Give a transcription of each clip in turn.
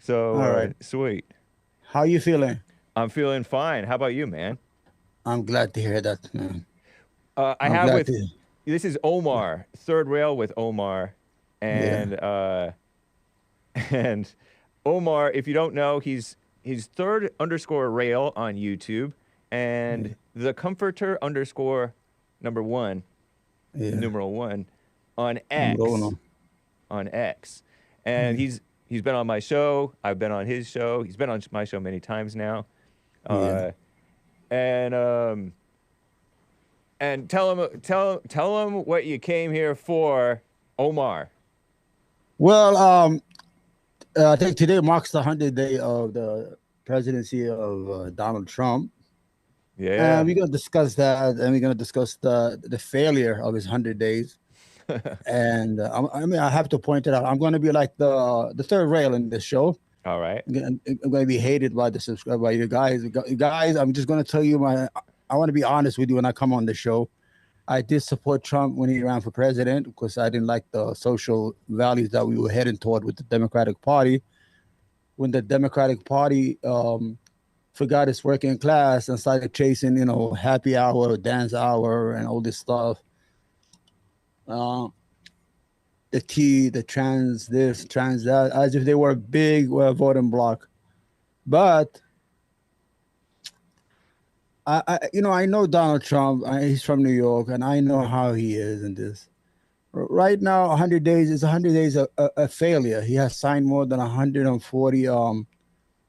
So All right. sweet. How you feeling? I'm feeling fine. How about you, man? I'm glad to hear that, man. I I'm have glad with to. this is Omar, third rail with Omar, Yeah. and and Omar. If you don't know, he's third underscore rail on YouTube, Yeah. and the comforter underscore number one, Yeah. numeral one, on Number X, uno. on X, and Yeah. he's been on my show. I've been on his show. He's been on my show many times now, Yeah. uh, and and tell him what you came here for, Omar. Well, I think today marks the 100th day of the presidency of Donald Trump, and Yeah. we're gonna discuss that, and we're gonna discuss the failure of his 100 days. And I mean, I have to point it out. I'm gonna be like the third rail in this show. All right. I'm gonna be hated by the subscribe by you guys. Guys, I'm just gonna tell you my. I want to be honest with you when I come on the show. I did support Trump when he ran for president because I didn't like the social values that we were heading toward with the Democratic Party. When the Democratic Party forgot its working class and started chasing, happy hour, dance hour, and all this stuff. Uh, the T, the trans this, trans that, as if they were a big voting bloc. But I know Donald Trump. He's from New York, and I know how he is in this. Right now, 100 days is 100 days a failure. He has signed more than 140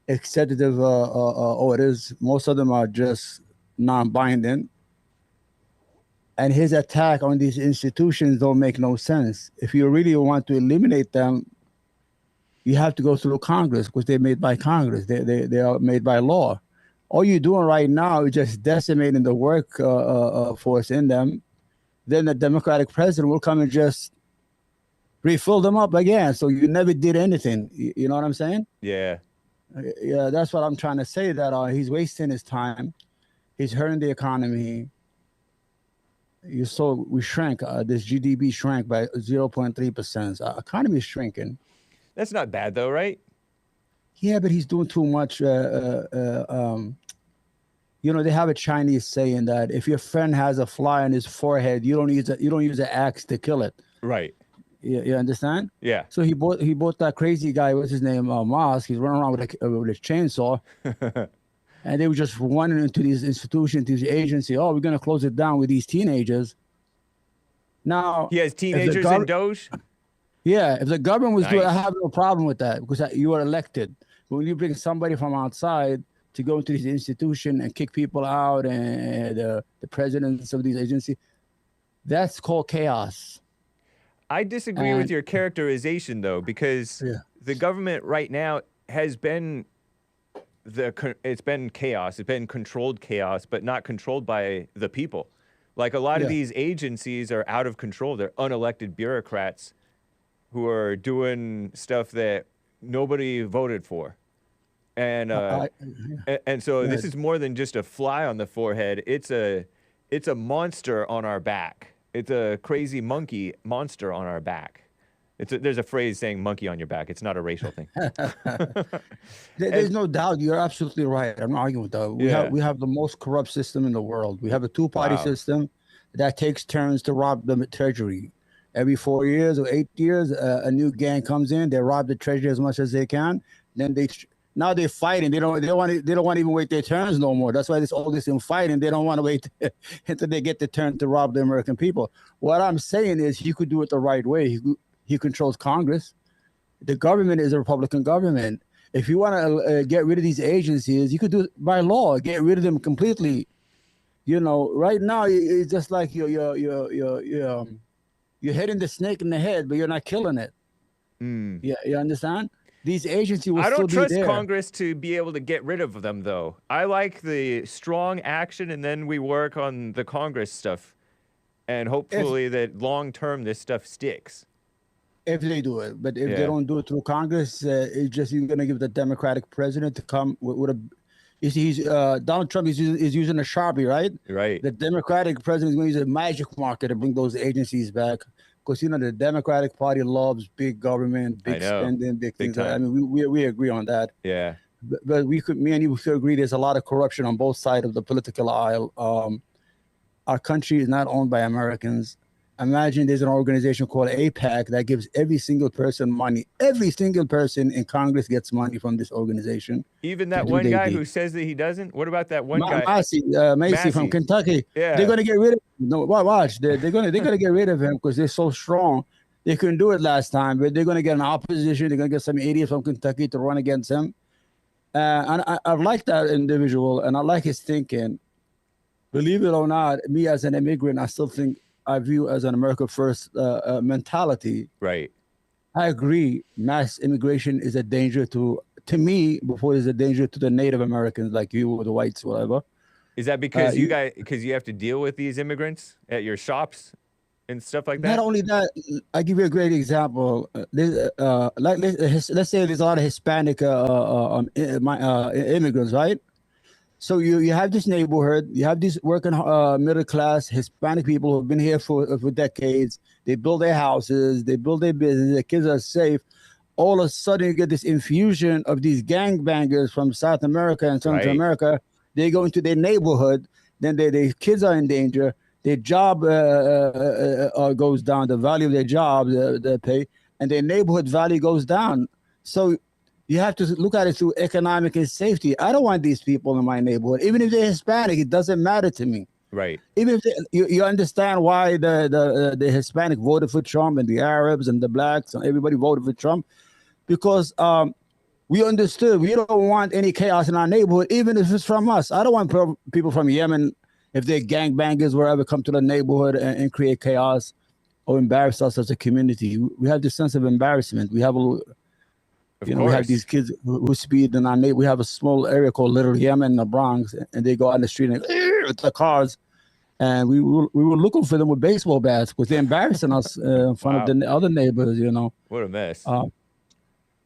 executive orders. Most of them are just non-binding, and his attack on these institutions don't make no sense. If you really want to eliminate them, you have to go through Congress because they're made by Congress. They are made by law. All you're doing right now is just decimating the work force in them. Then the Democratic president will come and just refill them up again. So you never did anything. You know what I'm saying? Yeah. Yeah, that's what I'm trying to say. That he's wasting his time. He's hurting the economy. You saw we shrank. This GDP shrank by 0.3%. Economy is shrinking. That's not bad though, right? Yeah, but he's doing too much. They have a Chinese saying that if your friend has a fly on his forehead, you don't use an axe to kill it. Right. You understand? Yeah. So he bought that crazy guy. What's his name? Mosk. He's running around with a chainsaw, and they were just running into these institutions, these agencies. Oh, we're gonna close it down with these teenagers. Now, He has if the teenagers in government, Doge. yeah, if the government was doing, I Nice. have no problem with that because you are elected. But when you bring somebody from outside to go into this institution and kick people out, and the presidents of these agencies, that's called chaos. I disagree with And your characterization though, because yeah, the government right now has been it's been chaos. It's been controlled chaos, but not controlled by the people. Like a lot of yeah. these agencies are out of control. They're unelected bureaucrats who are doing stuff that nobody voted for. And Yeah. and so Go this ahead. is more than just a fly on the forehead. It's a monster on our back. It's a crazy monkey monster on our back. There's a phrase saying monkey on your back. It's not a racial thing. There's And no doubt. You're absolutely right. I'm not arguing with that. We have yeah. we have the most corrupt system in the world. We have a two-party Wow. system that takes turns to rob the treasury. Every 4 years or 8 years, a new gang comes in. They rob the treasury as much as they can. Then now they're fighting. They don't want to even wait their turns no more. That's why there's all this in fighting. They don't want to wait until they get the turn to rob the American people. What I'm saying is, he could do it the right way. He controls Congress. The government is a Republican government. If you want to get rid of these agencies, you could do it by law. Get rid of them completely. Right now it's just like you're hitting the snake in the head, but you're not killing it. Mm. Yeah, you understand? These agencies will I still don't be trust there. Congress to be able to get rid of them, though. I like the strong action, and then we work on the Congress stuff, and If hopefully that long term this stuff sticks. if they do it, but if they Yeah. don't do it through Congress, it's just you're gonna give the Democratic president to come with a. You see, Donald Trump is using a Sharpie, right? Right. The Democratic president is going to use a magic marker to bring those agencies back because the Democratic Party loves big government, I big know. spending, big Big things. I time. mean, we agree on that. Yeah. But me and you could agree there's a lot of corruption on both sides of the political aisle. Our country is not owned by Americans. Imagine there's an organization called APAC that gives every single person money. Every single person in Congress gets money from this organization Even to that do one their guy deed. who says that he doesn't. What about that one guy, Macy from Massey? Kentucky, they're Yeah. gonna get rid of him. No, watch, they're gonna get rid of him because they're so strong. They couldn't do it last time, but they're gonna get an opposition. They're gonna get some idiot from Kentucky to run against him. And I like that individual, and I like his thinking. Believe it or not, me as an immigrant, I still think I view as an America first mentality. Right. I agree. Mass immigration is a danger to me before it's a danger to the Native Americans like you or the whites, whatever. Is that because You, because you have to deal with these immigrants at your shops and stuff like not that? only that, I give you a great example. Let's say there's a lot of Hispanic immigrants, right? So you have this neighborhood, you have these working middle class Hispanic people who've been here for decades. They build their houses, they build their business, their kids are safe. All of a sudden, you get this infusion of these gangbangers from South America and Central Right. America. They go into their neighborhood, then their kids are in danger. Their job goes down, the value of their job, they pay, and their neighborhood value goes down. So you have to look at it through economic and safety. I don't want these people in my neighborhood. Even if they're Hispanic, it doesn't matter to me. Right. Even if you understand why the Hispanic voted for Trump and the Arabs and the blacks and everybody voted for Trump, because we understood we don't want any chaos in our neighborhood, even if it's from us. I don't want people from Yemen, if they're gangbangers, wherever, come to the neighborhood and create chaos or embarrass us as a community. We have this sense of embarrassment. We have Of we have course. these kids who speed in our neighborhood. We have a small area called Little Yemen in the Bronx, and they go out in the street and with the cars. And we were looking for them with baseball bats because they're embarrassing us in front Wow. of the other neighbors, What a mess.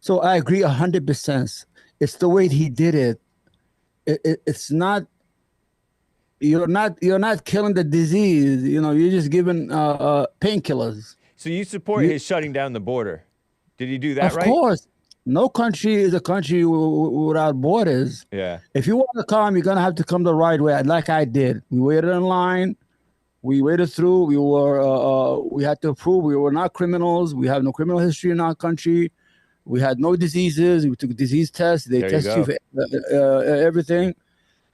So I agree 100%. It's the way he did it. It's not. You're not killing the disease. You're just giving painkillers. So you support his shutting down the border. Did he do that Of right? course, no country is a country without borders. Yeah. If you want to come, you're gonna have to come the right way, like I did. We waited in line. We waited through. We had to prove we were not criminals. We have no criminal history in our country. We had no diseases. We took disease tests. They There you test you go. for everything.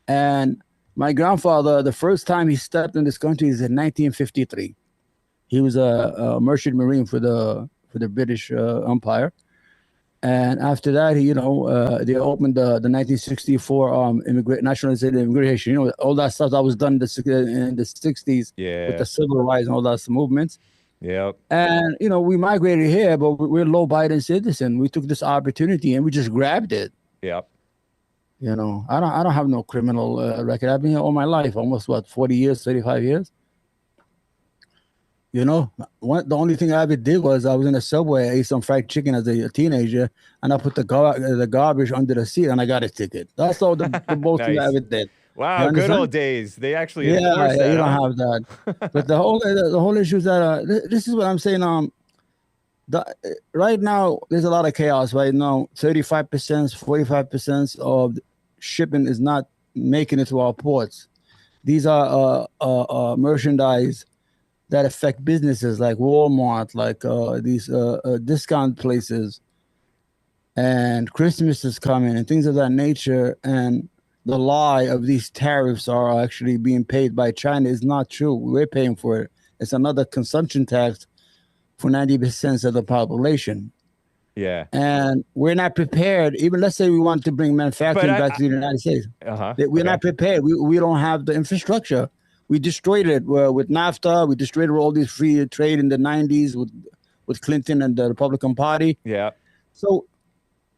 And my grandfather, the first time he stepped in this country is in 1953. He was a merchant marine for the British Empire. And after that, they opened the 1964 nationalization immigration. All that stuff that was done in the 60s with Yeah. the civil rights and all those movements. Yep. And we migrated here, but we're law-abiding citizen. We took this opportunity and we just grabbed it. Yep. I don't have no criminal record. I've been here all my life, almost 40 years, 35 years. The only thing I ever did was I was in a subway. I ate some fried chicken as a teenager, and I put the garbage under the seat, and I got a ticket. That's all the most thing I Nice. ever did. You Wow. Good understand? old days. They actually Yeah, enforce you that, don't huh? have that. But the whole issue is that this is what I'm saying. Right now there's a lot of chaos. Right now, 35%, 45% of shipping is not making it to our ports. These are merchandise that affect businesses like Walmart, like these discount places, and Christmas is coming and things of that nature. And the lie of these tariffs are actually being paid by China is not true. We're paying for it. It's another consumption tax for 90% of the population. Yeah. And we're not prepared. Even let's say we want to bring But manufacturing back to the United States. Uh-huh. We're not prepared. We don't have the infrastructure. We destroyed it with NAFTA. We destroyed all this free trade in the 90s with Clinton and the Republican Party. Yeah. So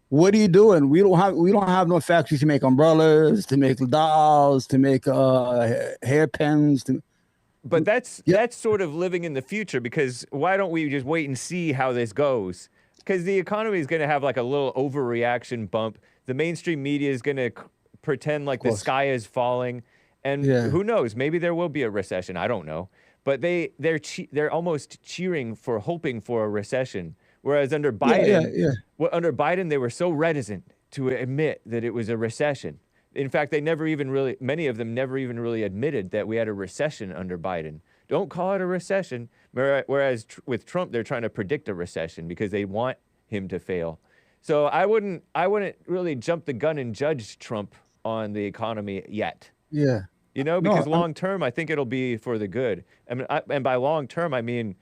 what are you doing? We don't have no factories to make umbrellas, to make dolls, to make hairpins. But that's sort of living in the future, because why don't we just wait and see how this goes? Because the economy is going to have like a little overreaction bump. The mainstream media is going to pretend like the sky is falling. And who knows? Maybe there will be a recession. I don't know. but they're almost cheering for hoping for a recession. Whereas Yeah, yeah, yeah. Under Biden, they were so reticent to admit that it was a recession. In fact, many of them never even really admitted that we had a recession under Biden. Don't call it a recession. Whereas with Trump, they're trying to predict a recession because they want him to fail. So I wouldn't really jump the gun and judge Trump on the economy yet. Yeah. Because No, long term, I think it'll be for the good. And by long term, I mean,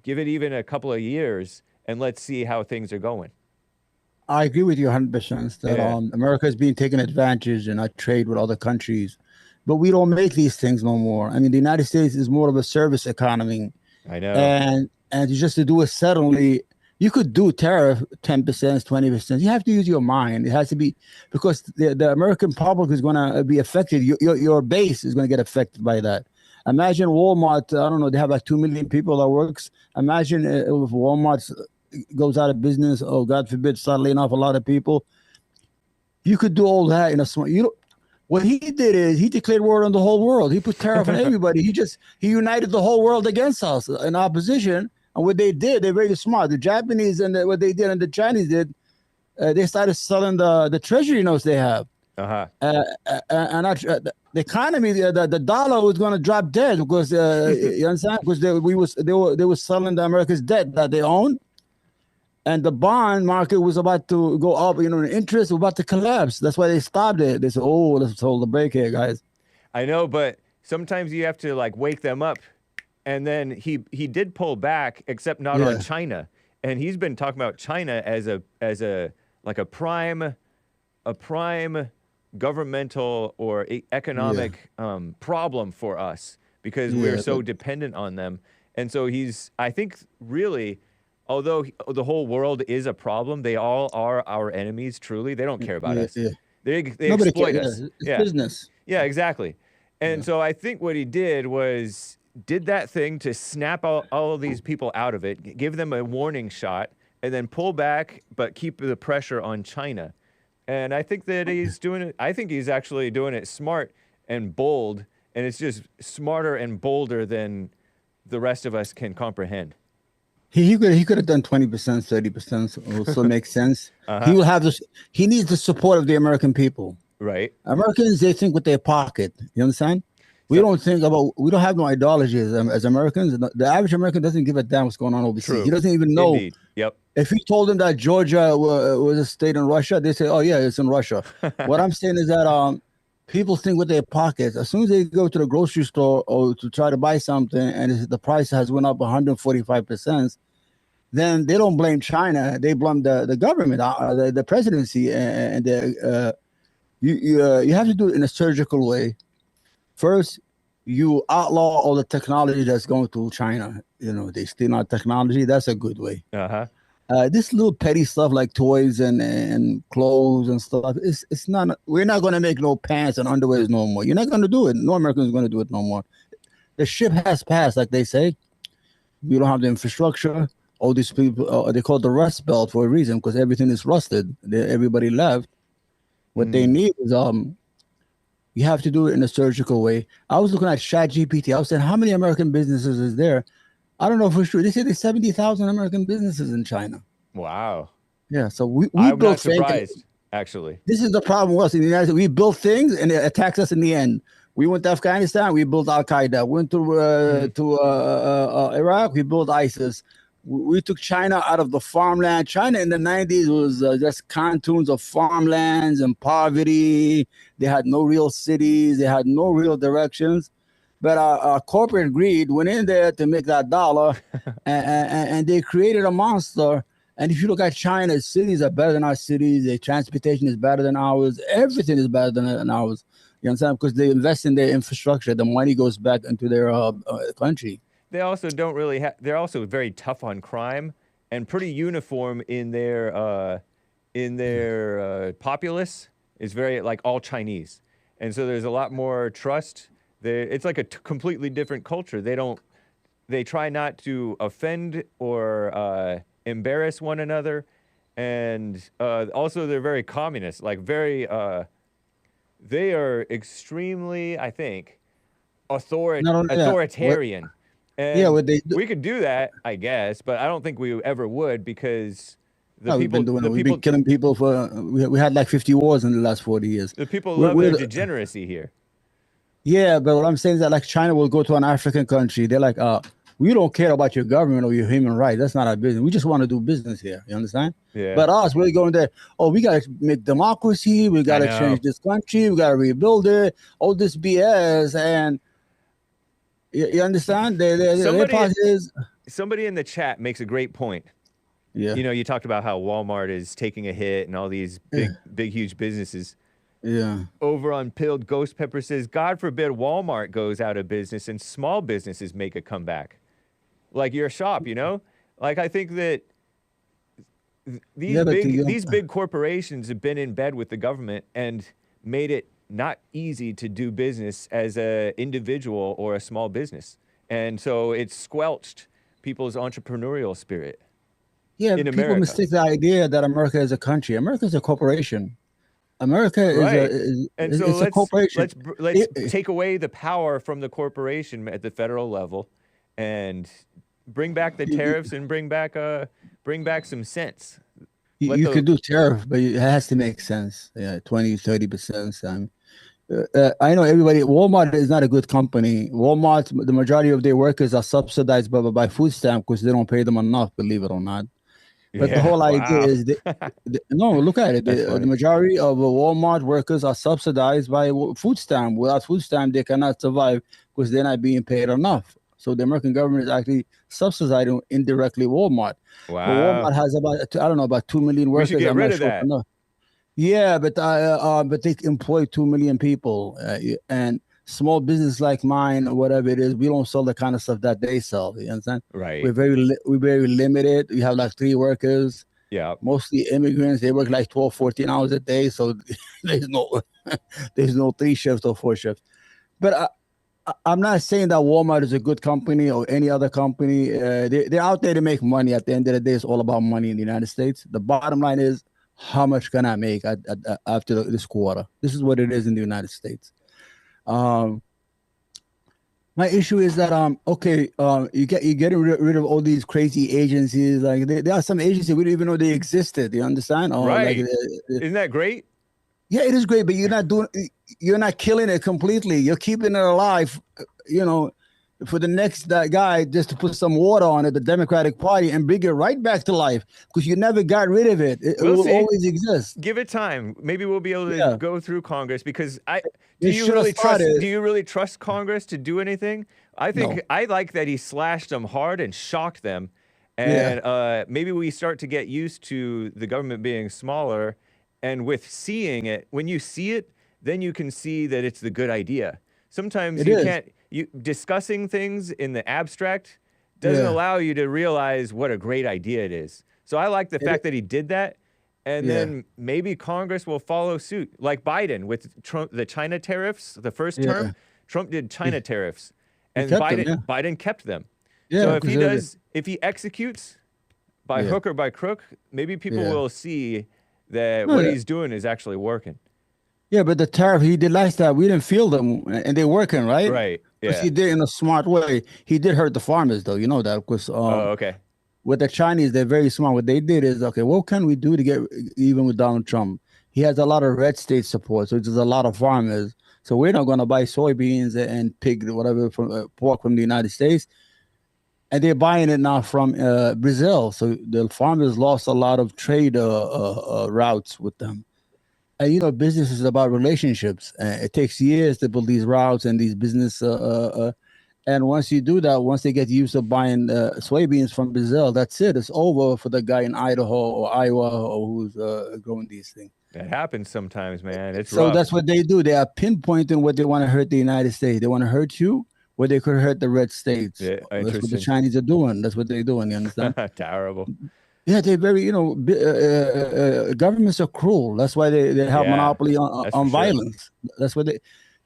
give it even a couple of years and let's see how things are going. I agree with you 100% that Yeah, America is being taken advantage and I trade with other countries, but we don't make these things no more. I mean, the United States is more of a service economy, I know. and just to do it suddenly, you could do tariff 10%, 20%. You have to use your mind. It has to be because the American public is going to be affected. Your base is going to get affected by that. Imagine Walmart. I don't know. They have like 2 million people that works. Imagine if Walmart goes out of business. Oh, God forbid, start laying off a lot of people. You could do all that in a small. What he did is he declared war on the whole world. He put tariff on everybody. He united the whole world against us in opposition. And what they did, they're very smart. The Japanese and what they did and the Chinese did, they started selling the treasury notes they have. Uh-huh. The economy, the dollar was going to drop dead because you understand because they were selling the America's debt that they own, and the bond market was about to go up. The interest was about to collapse. That's why they stopped it. They said, "Oh, let's hold the break here, guys." I know, but sometimes you have to like wake them up. And then he did pull back, except not on China. And he's been talking about China as a prime governmental or economic problem for us because we're so dependent on them. And so I think really, although the whole world is a problem, they all are our enemies. Truly, they don't care about us. Yeah. They Nobody exploit cares. us. It's business. Yeah, exactly. And so I think what he did that thing to snap all of these people out of it, give them a warning shot, and then pull back, but keep the pressure on China. And I think that he's doing it. I think he's actually doing it smart and bold, and it's just smarter and bolder than the rest of us can comprehend. He could have done 20%, 30%, so it makes sense. He will have this. He needs the support of the American people. Right. Americans, they think with their pocket. You understand? We don't have no ideology as Americans. The average American doesn't give a damn what's going on overseas. True. He doesn't even know. Indeed. Yep. If you told them that Georgia was a state in Russia, they say, "Oh yeah, it's in Russia." What I'm saying is that people think with their pockets. As soon as they go to the grocery store or to try to buy something, and the price has went up 145%, then they don't blame China. They blame the government, the presidency, and you have to do it in a surgical way. First, you outlaw all the technology that's going to China. They steal our technology. That's a good way. This little petty stuff like toys and clothes and stuff, it's not. We're not going to make no pants and underwears no more. You're not going to do it. No American is going to do it no more. The ship has passed, like they say. We don't have the infrastructure. All these people, they call it the Rust Belt for a reason because everything is rusted. Everybody left. What they need is you have to do it in a surgical way. I was looking at ChatGPT. I was saying, how many American businesses is there? I don't know for sure. They say there's 70,000 American businesses in China. Wow. Yeah. So we I'm built not surprised, actually. This is the problem with us in the United States. We built things and it attacks us in the end. We went to Afghanistan. We built Al Qaeda. Went to Iraq. We built ISIS. We took China out of the farmland. China in the 90s was just cantons of farmlands and poverty. They had no real cities. They had no real directions. But our corporate greed went in there to make that dollar, and they created a monster. And if you look at China, cities are better than our cities. Their transportation is better than ours. Everything is better than ours. You understand? Because they invest in their infrastructure. The money goes back into their country. They also don't really they're also very tough on crime and pretty uniform in their populace is very like all Chinese. And so there's a lot more trust. It's like a completely different culture. They try not to offend or embarrass one another. And also they're very communist, like very, they are extremely, I think, authoritarian. Yeah, And what they do. we could do that, I guess, but I don't think we ever would because No, we've been doing it. the We've been people, killing people for. We had like 50 wars in the last 40 years. the people We're, love we're their the, degeneracy here. yeah, but what I'm saying is that like China will go to an African country. They're like, we don't care about your government or your human rights. That's not our business. We just want to do business here. You understand? Yeah, But us, we're going there. Oh, we got to make democracy. We got I to change know. this country. We got to rebuild it. All this BS. And you understand? Their Somebody, part is, somebody in the chat makes a great point. yeah, You know, you talked about how Walmart is taking a hit and all these yeah, big, huge businesses. yeah. Over on Pilled Ghost Pepper says, God forbid Walmart goes out of business and small businesses make a comeback. Like your shop, you know? Like I think that Yeah, but these big corporations have been in bed with the government and made it not easy to do business as a individual or a small business. And so it's squelched people's entrepreneurial spirit yeah, in people America. mistake the idea that America is a country. America is a corporation. America Right. And so it's a corporation. let's take away the power from the corporation at the federal level and bring back the You, tariffs and bring back some sense. Let you the could do tariff, but it has to make sense. Yeah, 20, 30%. I know everybody. Walmart is not a good company. Walmart, the majority of their workers are subsidized by food stamp because they don't pay them enough, believe it or not. But the Yeah, whole idea wow. is no, look at it. That's The funny. majority of Walmart workers are subsidized by food stamp. Without food stamp, they cannot survive because they're not being paid enough. So the American government is actually subsidizing indirectly Walmart. But Wow. Walmart has about, I don't know, about 2 million We should workers. get I'm rid not of sure that. enough. Yeah, but they employ 2 million people, and small business like mine or whatever it is, we don't sell the kind of stuff that they sell. You understand? Right. We're very limited. We have like 3 workers, Yeah. mostly immigrants. They work like 12, 14 hours a day, so there's no there's no 3 shifts or 4 shifts. But I'm not saying that Walmart is a good company or any other company. They're out there to make money. At the end of the day, it's all about money in the United States. The bottom line is how much can I make after this quarter? This is what it is in the United States. Um, my issue is that you're getting rid of all these crazy agencies. Like there are some agencies we didn't even know they existed. You understand? Or like Right. Isn't that great? yeah, it is great, but you're not killing it completely. You're keeping it alive, you know, for the next guy just to put some water on it, the Democratic Party, and bring it right back to life because you never got rid of it. It We'll will see. always exist. Give it time. Maybe we'll be able to Yeah, go through Congress because I they should have started. do you really trust Congress to do anything? I think No, I like that he slashed them hard and shocked them. yeah, And maybe we start to get used to the government being smaller. And with seeing it, when you see it, then you can see that it's the good idea. Sometimes it you is. can't, you discussing things in the abstract doesn't Yeah, allow you to realize what a great idea it is. So I like the it, fact that he did that. And yeah, then maybe Congress will follow suit, like Biden with Trump, the China tariffs. The first term, yeah. Trump did He, China tariffs, he and kept them. Yeah, Biden kept them. yeah, So because if he executes by yeah, hook or by crook, maybe people yeah. will see that No, what he's doing is actually working. yeah, but the tariff he did last time, we didn't feel them, and they're working, right? Right. Because he Yeah. did in a smart way. He did hurt the farmers, though. You know that because Oh, okay. with the Chinese, they're very smart. What they did is, okay, what can we do to get even with Donald Trump? He has a lot of red state support, so there's a lot of farmers. So we're not going to buy soybeans and pig, whatever, from pork from the United States, and they're buying it now from Brazil. So the farmers lost a lot of trade routes with them. And business is about relationships. It takes years to build these routes and these business. And once you do that, once they get used to buying soybeans from Brazil, that's it. It's over for the guy in Idaho or Iowa or who's growing these things. That happens sometimes, man. It's So that's rough. what they do. They are pinpointing what they want to hurt the United States. They want to hurt you where they could hurt the red states. Yeah. That's what the Interesting. Chinese are doing. That's what they're doing. You understand? Terrible. Yeah, they're very, governments are cruel. That's why they have Yeah. monopoly That's for on sure. violence. That's what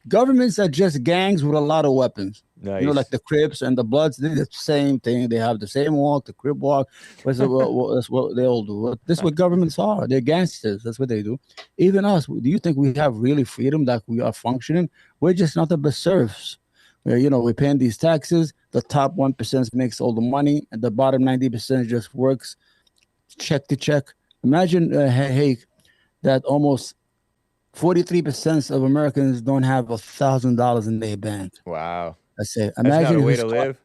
governments are just gangs with a lot of weapons. Like Nice. the Crips and the Bloods, they're the same thing. They have the same walk, the Crip walk. That's what they all do. This is what governments are. They're gangsters. That's what they do. Even us, do you think we have really freedom that we are functioning? We're just nothing but serfs. We're paying these taxes. The top 1% makes all the money, and the bottom 90% just works check to check. Imagine, hey, that almost 43% of Americans don't have $1,000 in their bank. Wow. I say, That's not imagine a if way his to car, live.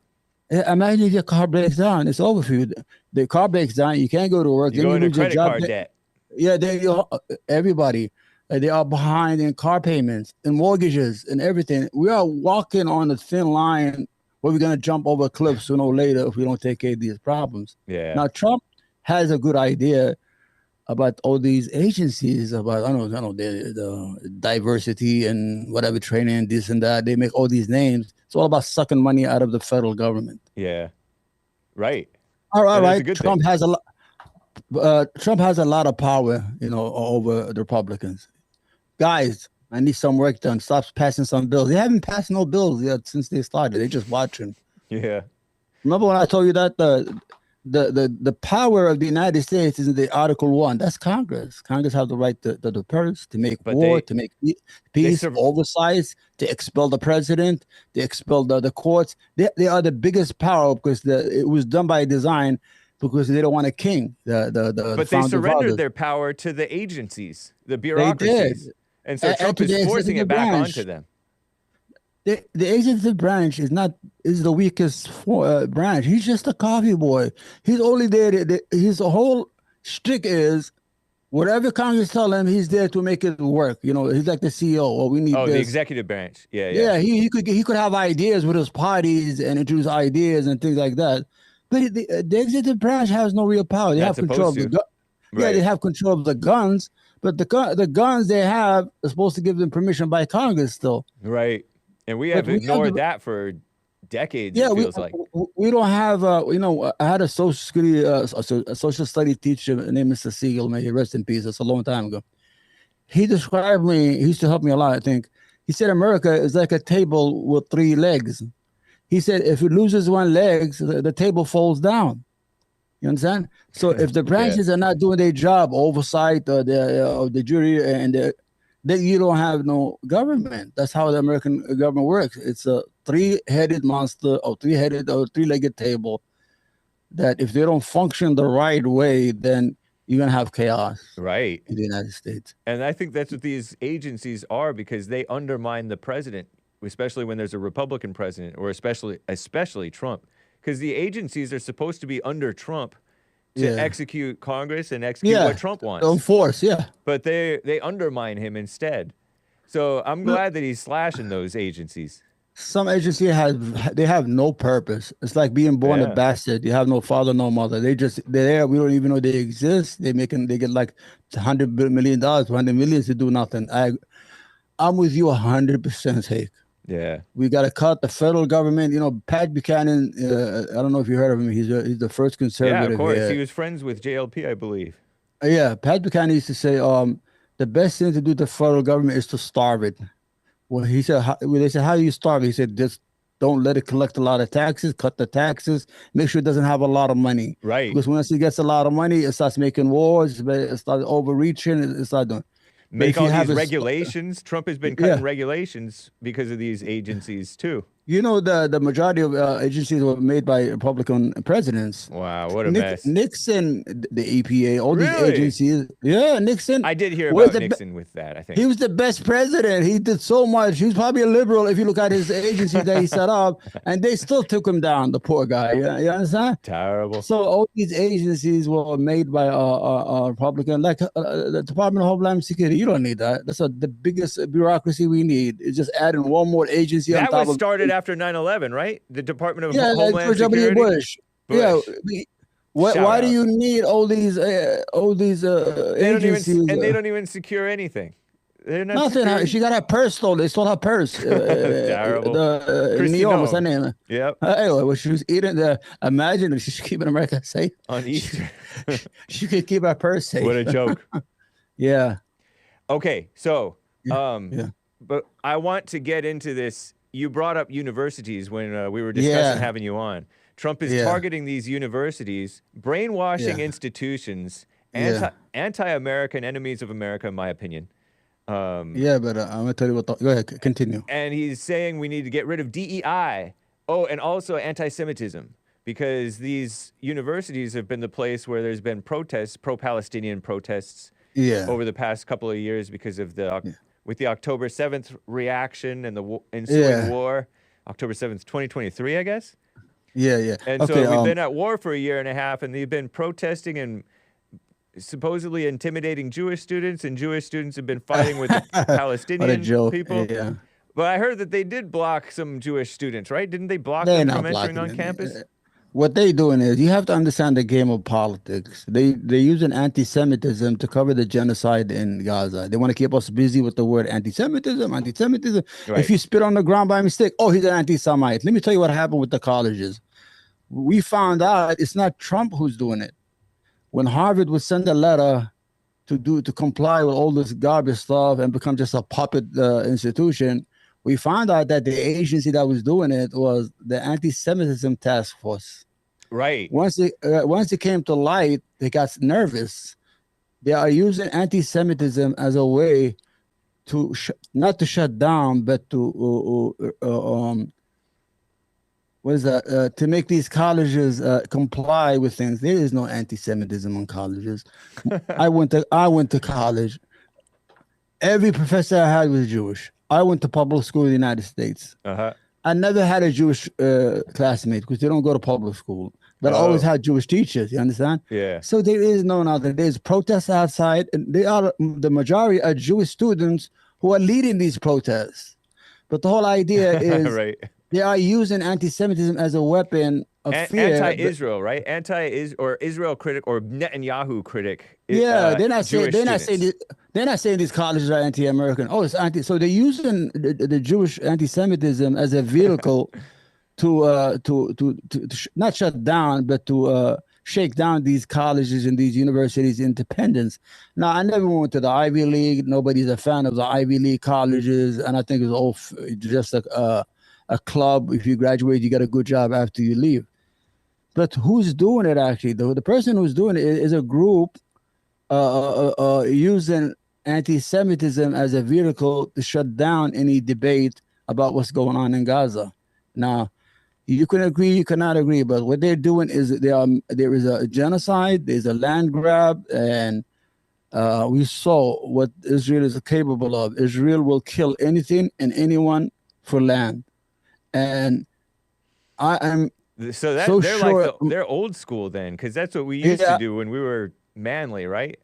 imagine if your car breaks down. It's over for you. The car breaks down. You can't go to work. You Then go you into lose your credit job. card debt. Yeah, everybody, they are behind in car payments and mortgages and everything. We are walking on a thin line where we're gonna jump over a cliff sooner or later if we don't take care of these problems. Yeah. Now, Trump has a good idea about all these agencies, about I know the diversity and whatever training, this and that. They make all these names. It's all about sucking money out of the federal government. Yeah. Right. All And that's a right. good thing. Trump has a lot of power, over the Republicans. Guys, I need some work done. Stop passing some bills. They haven't passed no bills yet since they started. They're just watching. Yeah. Remember when I told you that the power of the United States is in the Article 1. That's Congress. Congress have the right to the purse, to make But war, to make peace, serve- oversight, to expel the president, to expel the courts. They are the biggest power because it was done by design because they don't want a king. But they surrendered their power to the agencies, the bureaucracies. And so Trump is forcing it back onto them. The executive branch is the weakest branch. He's just a coffee boy. He's only there. His whole shtick is whatever Congress tell him, he's there to make it work. He's like the CEO. Or we need the this. executive branch. Yeah. Yeah. He could have ideas with his parties and introduce ideas and things like that. But the executive branch has no real power. They have control of the guns. Right. Yeah, they have control of the guns, but the guns they have are supposed to give them permission by Congress still. Right. And we have ignored that for decades. Yeah, it feels like we don't have. I had a social study teacher named Mr. Siegel. May he rest in peace. That's a long time ago. He described me. He used to help me a lot. I think he said America is like a table with 3 legs. He said if it loses one leg, the table falls down. You understand? So if the branches are not doing their job, oversight of the jury and then you don't have no government. That's how the American government works. It's a 3-headed monster or 3-headed or 3-legged table that if they don't function the right way, then you're going to have chaos. Right. In the United States. And I think that's what these agencies are because they undermine the president, especially when there's a Republican president or especially Trump. Because the agencies are supposed to be under Trump to execute Congress and execute what Trump wants. Enforce, But they undermine him instead. So I'm glad that he's slashing those agencies. Some agencies have no purpose. It's like being born a bastard. You have no father, no mother. They're there. We don't even know they exist. They get like $100 million, $100 million to do nothing. I'm with you 100%, Hake. Yeah, we got to cut the federal government. Pat Buchanan. I don't know if you heard of him. He's the first conservative. Yeah, of course. He was friends with JLP, I believe. Yeah, Pat Buchanan used to say, the best thing to do to the federal government is to starve it. Well, he said, they said, how do you starve it? He said, just don't let it collect a lot of taxes. Cut the taxes. Make sure it doesn't have a lot of money. Right. Because once it gets a lot of money, it starts making wars. It starts overreaching. It starts doing. Make all these regulations. Trump has been cutting regulations because of these agencies too. The majority of agencies were made by Republican presidents. Wow, what a mess. Nixon, the EPA, all these agencies. Yeah, Nixon. I did hear about Nixon with that, I think. He was the best president. He did so much. He's probably a liberal if you look at his agencies that he set up, and they still took him down, the poor guy. You understand? Terrible. So all these agencies were made by Republican, like the Department of Homeland Security. You don't need that. That's the biggest bureaucracy we need. It's just adding one more agency on top of that was started after 9/11, right? The Department of Homeland Security. W. Bush. Yeah. Why do you need all these agencies? They don't even secure anything. They're not nothing. secure. She got her purse stolen. They stole her purse. Terrible. Neon, what's her name? Yep. Anyway, when she was eating imagine if she's keeping America safe. On Easter. she could keep her purse safe. What a joke. Yeah. Okay, so but I want to get into this. You brought up universities when we were discussing having you on. Trump is targeting these universities, brainwashing institutions, anti-American enemies of America, in my opinion. Yeah, but I'm gonna tell you what. Go ahead, continue. And he's saying we need to get rid of DEI. Oh, and also anti-Semitism, because these universities have been the place where there's been protests, pro-Palestinian protests, Yeah, over the past couple of years because of yeah, with the October 7th reaction and the ensuing yeah, war, October 7th, 2023, I guess. yeah, yeah. And Okay. so we've been at war for a year and a half, and they've been protesting and supposedly intimidating Jewish students, and Jewish students have been fighting with the What a Palestinian joke. people. Yeah, But I heard that they did block some Jewish students, right? Didn't they block they're them from not entering blocking on it. campus? What they doing is you have to understand the game of politics. They're using anti-Semitism to cover the genocide in Gaza. They want to keep us busy with the word anti-Semitism, anti-Semitism. If Right. you spit on the ground by mistake, oh, he's an anti-Semite. Let me tell you what happened with the colleges. We found out it's not Trump who's doing it. When Harvard would send a letter to comply with all this garbage stuff and become just a puppet institution, we found out that the agency that was doing it was the anti-Semitism task force. Right. Once it came to light, they got nervous. They are using anti-Semitism as a way to not to shut down, but to what is that? To make these colleges comply with things. There is no anti-Semitism in colleges. I went to college. Every professor I had was Jewish. I went to public school in the United States. Uh-huh. I never had a Jewish classmate because they don't go to public school. But I always Oh, had Jewish teachers. You understand? yeah. So there is no other. There's protests outside, and they are the majority are Jewish students who are leading these protests. But the whole idea is Right. they are using anti-Semitism as a weapon of fear. Anti-Israel, right? Or Israel critic or Netanyahu critic. Yeah, Jewish students. they're not saying these colleges are anti-American. Oh, it's anti. So they're using the Jewish anti-Semitism as a vehicle to not shut down, but to shake down these colleges and these universities' independence. Now, I never went to the Ivy League. Nobody's a fan of the Ivy League colleges, and I think it's all just a club. If you graduate, you get a good job after you leave. But who's doing it actually? The person who's doing it is a group using anti-Semitism as a vehicle to shut down any debate about what's going on in Gaza. Now, you can agree, you cannot agree, but what they're doing is there is a genocide, there's a land grab, and we saw what Israel is capable of. Israel will kill anything and anyone for land, and I am So so they're sure. they're old school then, because that's what we used to Yeah, do when we were manly, right?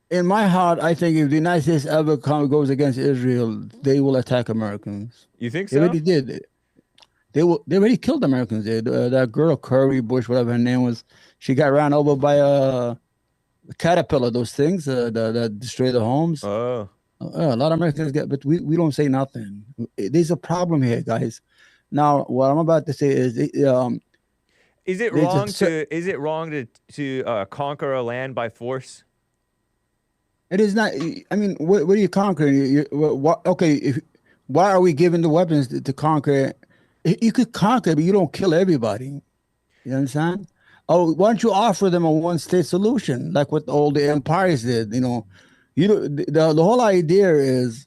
in my heart, I think if the United States ever goes against Israel, they will attack Americans. You think They so? already did. They already killed Americans. That girl Curry Bush, whatever her name was, she got ran over by a caterpillar. Those things that destroy the homes. Oh. A lot of Americans get, but we don't say nothing. There's a problem here, guys. Now, what I'm about to say is, there's Is it wrong to conquer a land by force? it is not. I mean, what are you conquering? Okay, why are we given the weapons to conquer? You could conquer, but you don't kill everybody. You understand? Oh, why don't you offer them a one-state solution, like what all the empires did? The whole idea is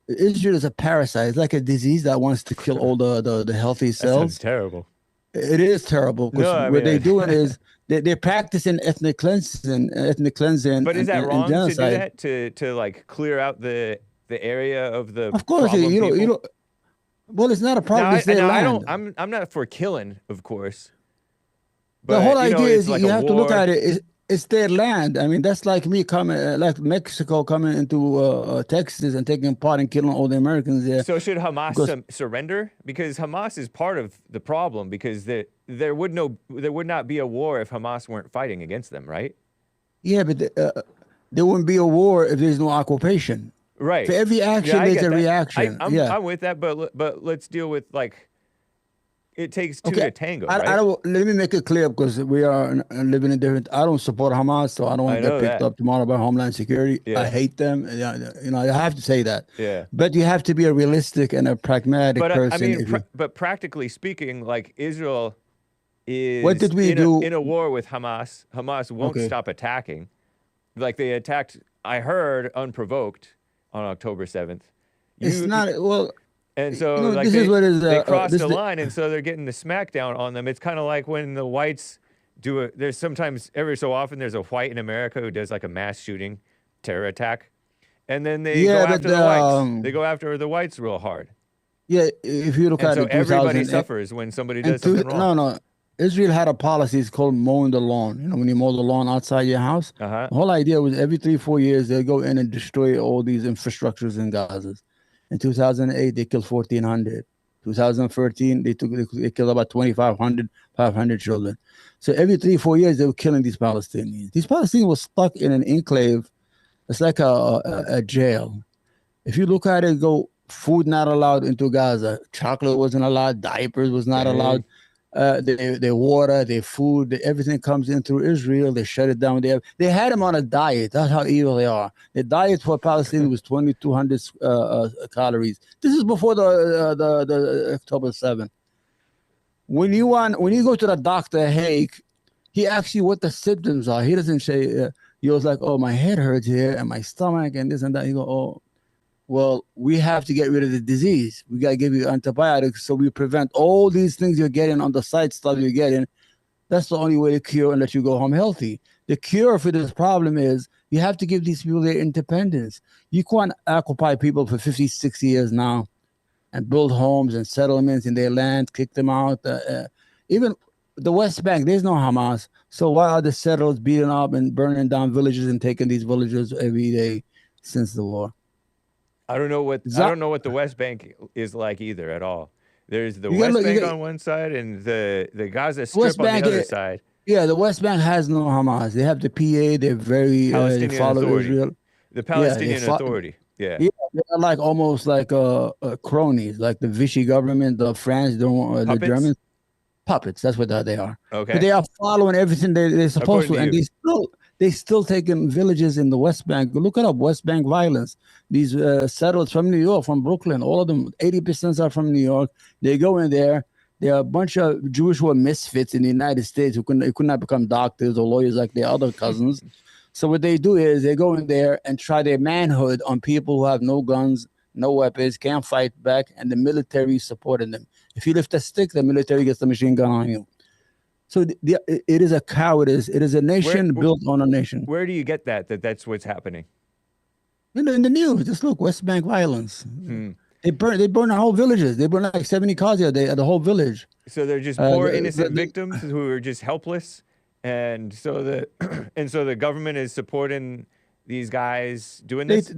Israel is a parasite. It's like a disease that wants to kill all the healthy That sounds cells. terrible. It is terrible because No, I what mean, they're doing is they're practicing ethnic cleansing, but is that and wrong to do genocide. that to like clear out the area of the Of course, problem you people? don't. Well, it's not a problem. It's their Now I don't. land. I'm not for killing, of course, The whole but idea it's is like you a have to look war. at it. It's their land. I mean, that's like me coming, like Mexico coming into Texas and taking part and killing all the Americans there. So should Hamas Because surrender? Because Hamas is part of the problem. Because there would not be a war if Hamas weren't fighting against them, right? yeah, but there wouldn't be a war if there's no occupation. For Right. every Yeah, action, I there's get a that. reaction. Yeah. I'm with that, but let's deal with like it takes two Okay. to tango, I right? don't. Let me make it clear because we are living in different. I don't support Hamas, so I don't want I to get know picked that. up tomorrow by Homeland Security. I Yeah. hate them. Yeah, I have to say that. Yeah. But you have to be a realistic and a pragmatic But I person. mean, but practically speaking, like Israel What is did we do? in a war with Hamas. Hamas won't Okay. stop attacking. Like they attacked, I heard unprovoked. on October 7th. It's not, well, And so like this is what is, they crossed this, the line, and so they're getting the smackdown on them. It's kind of like when the whites do it. There's sometimes every so often there's a white in America who does like a mass shooting, terror attack, and then they go yeah, after but, the whites. They go after the whites real hard, yeah, if you look and at so it, everybody 2000, suffers when somebody and does something no, wrong. no, Israel had a policy. It's called mowing the lawn. When you mow the lawn outside your house, Uh huh. the whole idea was every 3, 4 years they go in and destroy all these infrastructures in Gaza. In 2008, they killed 1,400. 2013, they killed about 2,500, 500 children. So every 3, 4 years, they were killing these Palestinians. These Palestinians were stuck in an enclave. It's like a jail. If you look at it, go food not allowed into Gaza. Chocolate wasn't allowed. Diapers was not allowed. Dang. Their water, their food, everything comes in through Israel. They shut it down. They had them on a diet. That's how evil they are. The diet for Palestinians was 2,200 calories. This is before the October 7th. When you go to the doctor, Hake, he asks you what the symptoms are. He doesn't say, he was like, oh, my head hurts here and my stomach and this and that. He go, oh, well, we have to get rid of the disease. We got to give you antibiotics so we prevent all these things you're getting on the side stuff you're getting. That's the only way to cure and let you go home healthy. The cure for this problem is you have to give these people their independence. You can't occupy people for 50, 60 years now and build homes and settlements in their land, kick them out. Even the West Bank, there's no Hamas. So why are the settlers beating up and burning down villages and taking these villages every day since the war? I don't know what the West Bank is like either at all. There's the West Bank on one side and the Gaza Strip on the other side. Yeah, the West Bank has no Hamas. They have the PA. They're very Palestinian follow Authority. Israel. The Palestinian Authority. Yeah. Yeah, they're like almost like cronies, like the Vichy government, the France, the Germans. Puppets. That's what they are. Okay. But they are following everything they're supposed to, and they still taking villages in the West Bank. Look it up, West Bank violence. These settlers from New York, from Brooklyn, all of them, 80% are from New York. They go in there. There are a bunch of Jewish who are misfits in the United States who could not become doctors or lawyers like their other cousins. So what they do is they go in there and try their manhood on people who have no guns, no weapons, can't fight back, and the military is supporting them. If you lift a stick, the military gets the machine gun on you. So it is a cowardice. It is a nation built on a nation. Where do you get that's what's happening? In the news, just look, West Bank violence. They burn the whole villages. They burn like 70 cars a day at the whole village. So they're just poor innocent victims who are just helpless, and so the government is supporting these guys doing this.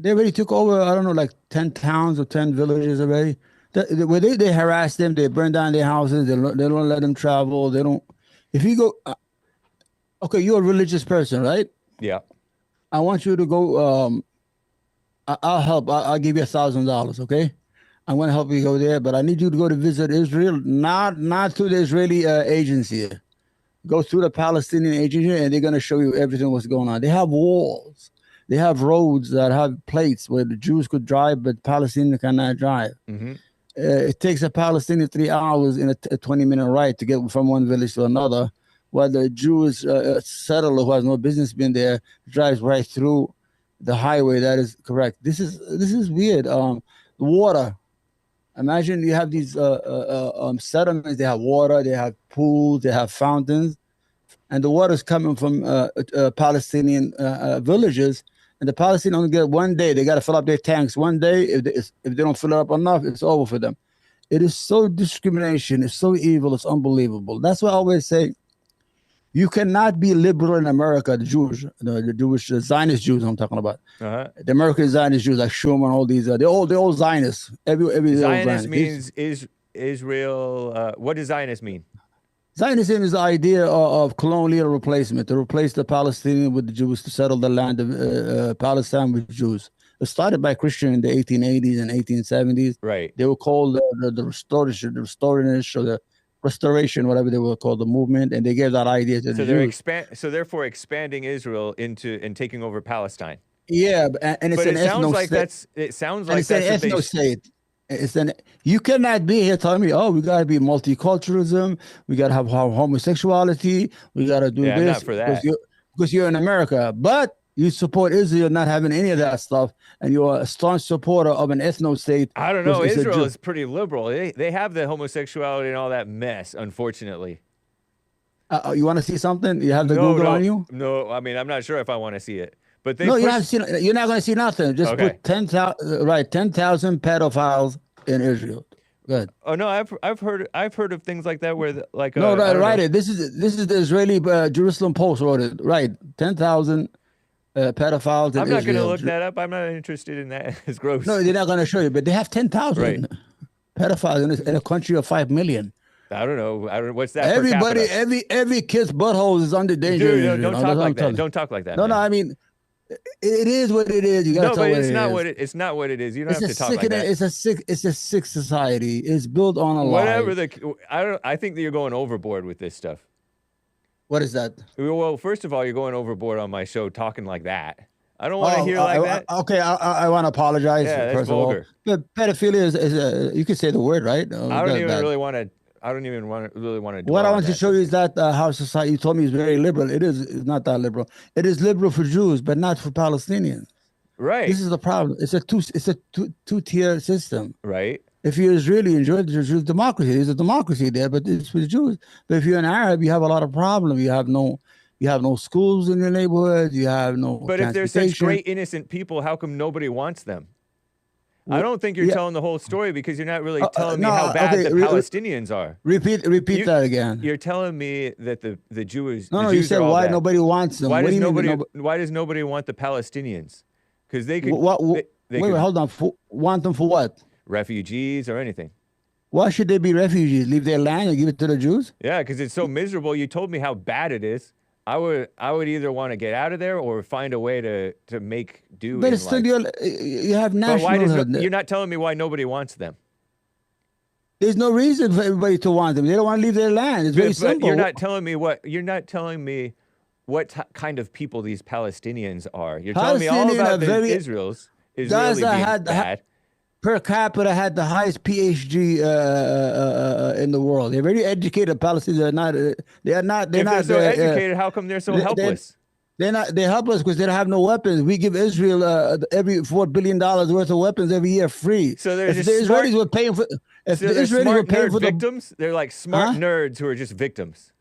They already took over. I don't know, like 10 towns or 10 villages already. Where they harass them, they burn down their houses. They don't let them travel. They don't. If you go, okay, you're a religious person, right? Yeah. I want you to go. I'll help. I'll give you $1,000. Okay, I'm going to help you go there, but I need you to go to visit Israel, not through the Israeli agency. Go through the Palestinian agency, and they're going to show you everything what's going on. They have walls. They have roads that have plates where the Jews could drive, but Palestinians cannot drive. Mm-hmm. It takes a Palestinian 3 hours in a 20-minute ride to get from one village to another, while the Jewish settler who has no business being there drives right through the highway. That is correct. This is weird. Water. Imagine you have these settlements. They have water. They have pools. They have fountains, and the water is coming from Palestinian villages. And the Palestinians only get 1 day. They got to fill up their tanks 1 day. If they don't fill it up enough, it's over for them. It is so discrimination. It's so evil. It's unbelievable. That's why I always say, you cannot be liberal in America. The Jewish Zionist Jews I'm talking about. Uh-huh. The American Zionist Jews like Schumann, all these. They're all Zionists. Every Zionist means Israel. What does Zionist mean? Zionism is the idea of colonial replacement, to replace the Palestinians with the Jews, to settle the land of Palestine with Jews. It started by Christians in the 1880s and 1870s. Right. They were called the restorationists, or the restoration, whatever they were called, the movement, and they gave that idea to the Jews. So therefore expanding Israel into and taking over Palestine. Yeah, and it's an ethno-state. It sounds like that's an ethno-state. You cannot be here telling me, oh, we got to be multiculturalism, we got to have homosexuality, we got to do this. I'm not for that. Because you're in America. But You support Israel not having any of that stuff, and you're a staunch supporter of an ethno state. I don't Which know. is a Israel is pretty liberal. They have the homosexuality and all that mess, unfortunately. You want to see something? You have the No, Google no, on you? no. I mean, I'm not sure if I want to see it, but they No, you push. have seen. You're not going to see nothing. Just Okay. put 10,000. Right, 10,000 pedophiles in Israel. Good. Oh no, I've heard of things like that where like No, I right, don't right. know. This is the Israeli Jerusalem Post wrote it. Right, 10,000 pedophiles in I'm not gonna Israel. look that up. I'm not interested in that. It's gross. No, they're not going to show you, but they have Right. 10,000 pedophiles in a country of 5 million. I don't know. What's that per Everybody, capita? every kid's butthole is under danger in Dude, Israel. don't That's talk what I'm like that. telling you. Don't talk like that, No, no. man. I mean, it is what it is. You got to No, tell but what it's it not is. what it's not what it is. You don't It's have a to talk like that. It's a sick society. It's built on a Whatever lie. I think that you're going overboard with this stuff. What is that? Well, first of all, you're going overboard on my show talking like that. I don't want to hear like that. Okay. I want to apologize. Yeah, that's First vulgar. of all, but pedophilia is you could say the word, right? I don't even really want to. I don't even really want to. What I want to show you is that how society. You told me is very liberal. It is. It's not that liberal. It is liberal for Jews, but not for Palestinians. Right. This is the problem. It's a two-tier system. Right. If you're Israeli, enjoy the Jewish democracy. There's a democracy there, but it's for the Jews. But if you're an Arab, you have a lot of problems. You have no schools in your neighborhood. You have no. But if they're such great innocent people, how come nobody wants them? I don't think you're telling the whole story because you're not really telling me how bad the Palestinians are. Repeat that again. You're telling me that the Jews. No, Jews you said why nobody wants them. Why does nobody want the Palestinians? Because they could. Wait, hold on. Want them for what? Refugees or anything. Why should they be refugees? Leave their land and give it to the Jews? Yeah, because it's so miserable. You told me how bad it is. I would either want to get out of there or find a way to make do. But it's still you have nationalhood. You're not telling me why nobody wants them. There's no reason for everybody to want them. They don't want to leave their land. It's very simple. You're not telling me what kind of people these Palestinians are. You're telling me all about Israel's Israeli being bad. Per capita had the highest PhD in the world. They're very educated. Palestinians are not. They are not. They're not so educated. How come they're so helpless? They're helpless because they don't have no weapons. We give Israel every $4 billion worth of weapons every year free. So they're if the Israelis were paying for. If the Israelis were paying for victims, they're like smart nerds who are just victims.